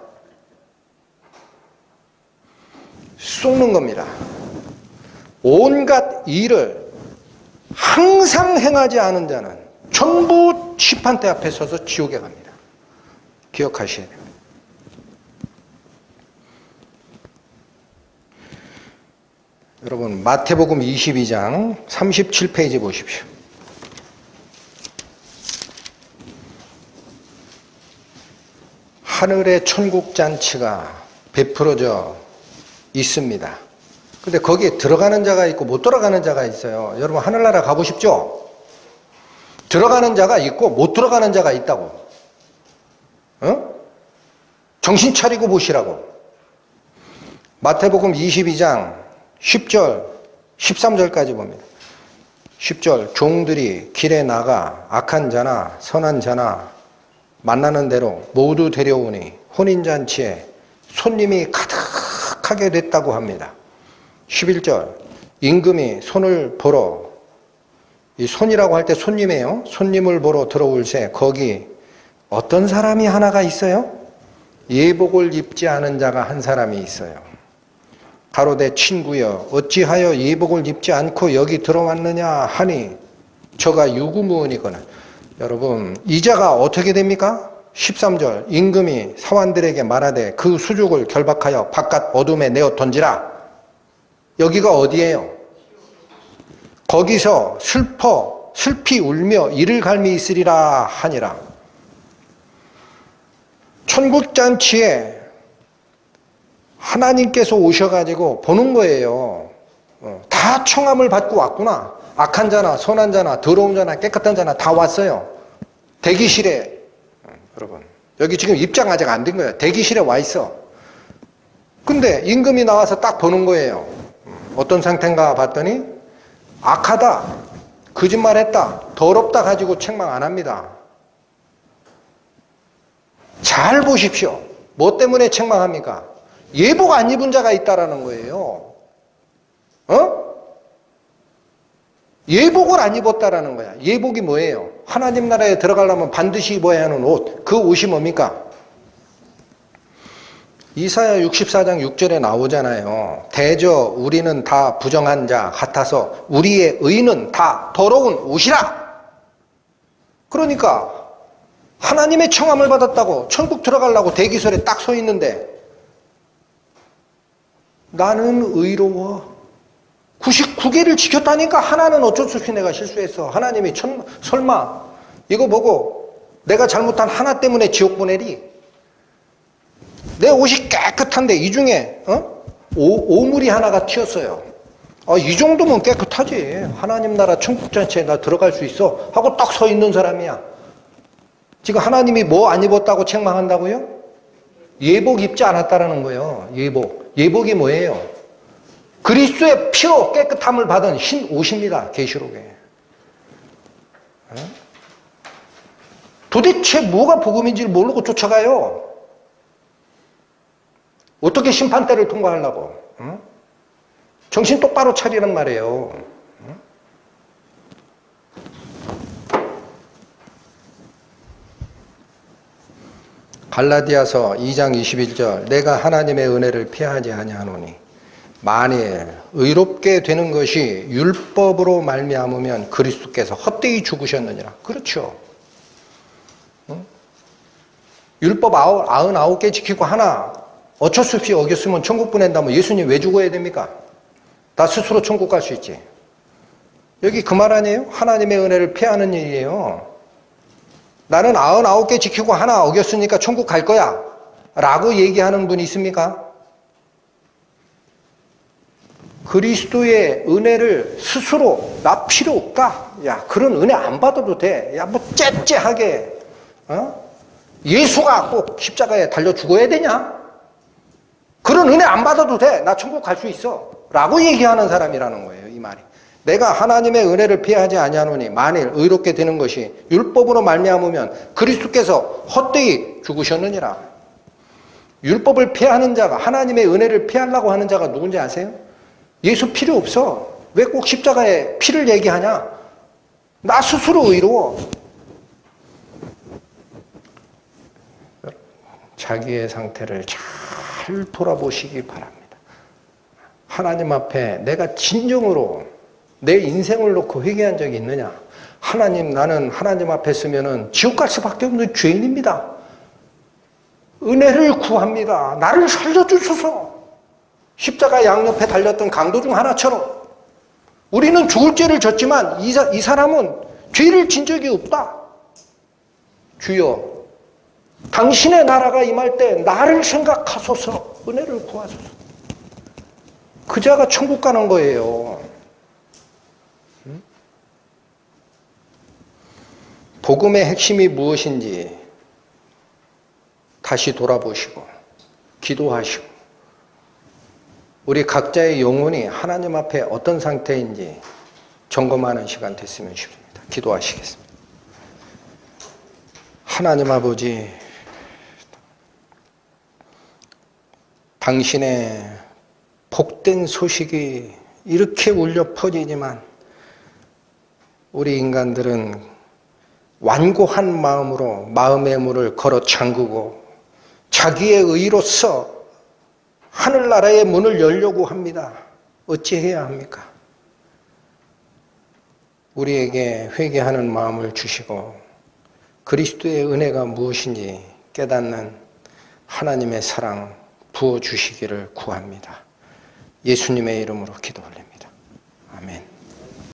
쏘는 겁니다. 온갖 일을 항상 행하지 않은 자는 전부 심판대 앞에 서서 지옥에 갑니다. 기억하셔야 됩니다. 여러분 마태복음 22장 37페이지 보십시오. 하늘의 천국잔치가 베풀어져 있습니다. 근데 거기에 들어가는 자가 있고 못 들어가는 자가 있어요. 여러분 하늘나라 가고 싶죠? 들어가는 자가 있고 못 들어가는 자가 있다고. 정신 차리고 보시라고. 마태복음 22장 10절 13절까지 봅니다. 10절 종들이 길에 나가 악한 자나 선한 자나 만나는 대로 모두 데려오니 혼인잔치에 손님이 가득하게 됐다고 합니다. 11절 임금이 손을 보러, 이 손이라고 할 때 손님이에요. 손님을 보러 들어올새 거기 어떤 사람이 하나가 있어요? 예복을 입지 않은 자가 한 사람이 있어요. 가로되 친구여 어찌하여 예복을 입지 않고 여기 들어왔느냐 하니 저가 유구무원이거늘. 여러분 이 자가 어떻게 됩니까? 13절 임금이 사환들에게 말하되 그 수족을 결박하여 바깥 어둠에 내어 던지라. 여기가 어디예요? 거기서 슬피 울며 이를 갈미 있으리라 하니라. 천국잔치에 하나님께서 오셔가지고 보는 거예요. 다 청함을 받고 왔구나. 악한 자나 선한 자나 더러운 자나 깨끗한 자나 다 왔어요. 대기실에, 여러분 여기 지금 입장 아직 안 된 거예요. 대기실에 와 있어. 근데 임금이 나와서 딱 보는 거예요. 어떤 상태인가 봤더니 악하다, 거짓말했다, 더럽다 가지고 책망 안 합니다. 잘 보십시오. 뭐 때문에 책망합니까? 예복 안 입은 자가 있다라는 거예요. 예복을 안 입었다라는 거야. 예복이 뭐예요? 하나님 나라에 들어가려면 반드시 입어야 하는 옷. 그 옷이 뭡니까? 이사야 64장 6절에 나오잖아요. 대저 우리는 다 부정한 자 같아서 우리의 의는 다 더러운 옷이라. 그러니까 하나님의 청함을 받았다고 천국 들어가려고 대기설에 딱 서 있는데 나는 의로워. 99개를 지켰다니까 하나는 어쩔 수 없이 내가 실수했어. 하나님이 설마 이거 보고 내가 잘못한 하나 때문에 지옥 보내리? 내 옷이 깨끗한데 이 중에 오물이 하나가 튀었어요. 이 정도면 깨끗하지. 하나님 나라 천국 전체에 나 들어갈 수 있어 하고 딱 서 있는 사람이야. 지금 하나님이 뭐 안 입었다고 책망한다고요? 예복 입지 않았다라는 거예요. 예복. 예복이 뭐예요? 그리스도의 피로 깨끗함을 받은 흰 옷입니다. 계시록에. 도대체 뭐가 복음인지를 모르고 쫓아가요. 어떻게 심판대를 통과하려고? 정신 똑바로 차리란 말이에요. 갈라디아서 2장 21절 내가 하나님의 은혜를 피하지 아니하노니 만일 의롭게 되는 것이 율법으로 말미암으면 그리스도께서 헛되이 죽으셨느니라. 그렇죠. 율법 99개 지키고 하나 어쩔 수 없이 어겼으면 천국 보낸다면 예수님 왜 죽어야 됩니까? 나 스스로 천국 갈 수 있지. 여기 그 말 아니에요? 하나님의 은혜를 피하는 일이에요. 나는 99개 지키고 하나 어겼으니까 천국 갈 거야 라고 얘기하는 분이 있습니까? 그리스도의 은혜를 스스로 나 필요 없다. 야, 그런 은혜 안 받아도 돼. 야, 뭐 째째하게 예수가 꼭 십자가에 달려 죽어야 되냐? 그런 은혜 안 받아도 돼. 나 천국 갈 수 있어. 라고 얘기하는 사람이라는 거예요. 이 말이. 내가 하나님의 은혜를 피하지 아니하노니 만일 의롭게 되는 것이 율법으로 말미암으면 그리스도께서 헛되이 죽으셨느니라. 율법을 피하는 자가 하나님의 은혜를 피하려고 하는 자가 누군지 아세요? 예수 필요 없어. 왜 꼭 십자가에 피를 얘기하냐? 나 스스로 의로워. 자기의 상태를 잘 돌아보시기 바랍니다. 하나님 앞에 내가 진정으로 내 인생을 놓고 회개한 적이 있느냐? 하나님, 나는 하나님 앞에 서면은 지옥 갈 수밖에 없는 죄인입니다. 은혜를 구합니다. 나를 살려주소서. 십자가 양옆에 달렸던 강도 중 하나처럼 우리는 죽을 죄를 졌지만 이 사람은 죄를 진 적이 없다. 주여, 당신의 나라가 임할 때 나를 생각하소서. 은혜를 구하소서. 그 자가 천국 가는 거예요. 복음의 핵심이 무엇인지 다시 돌아보시고 기도하시고 우리 각자의 영혼이 하나님 앞에 어떤 상태인지 점검하는 시간 됐으면 싶습니다. 기도하시겠습니다. 하나님 아버지, 당신의 복된 소식이 이렇게 울려 퍼지지만 우리 인간들은 완고한 마음으로 마음의 문을 걸어 잠그고 자기의 의로서 하늘나라의 문을 열려고 합니다. 어찌해야 합니까? 우리에게 회개하는 마음을 주시고 그리스도의 은혜가 무엇인지 깨닫는 하나님의 사랑 부어주시기를 구합니다. 예수님의 이름으로 기도 올립니다. 아멘.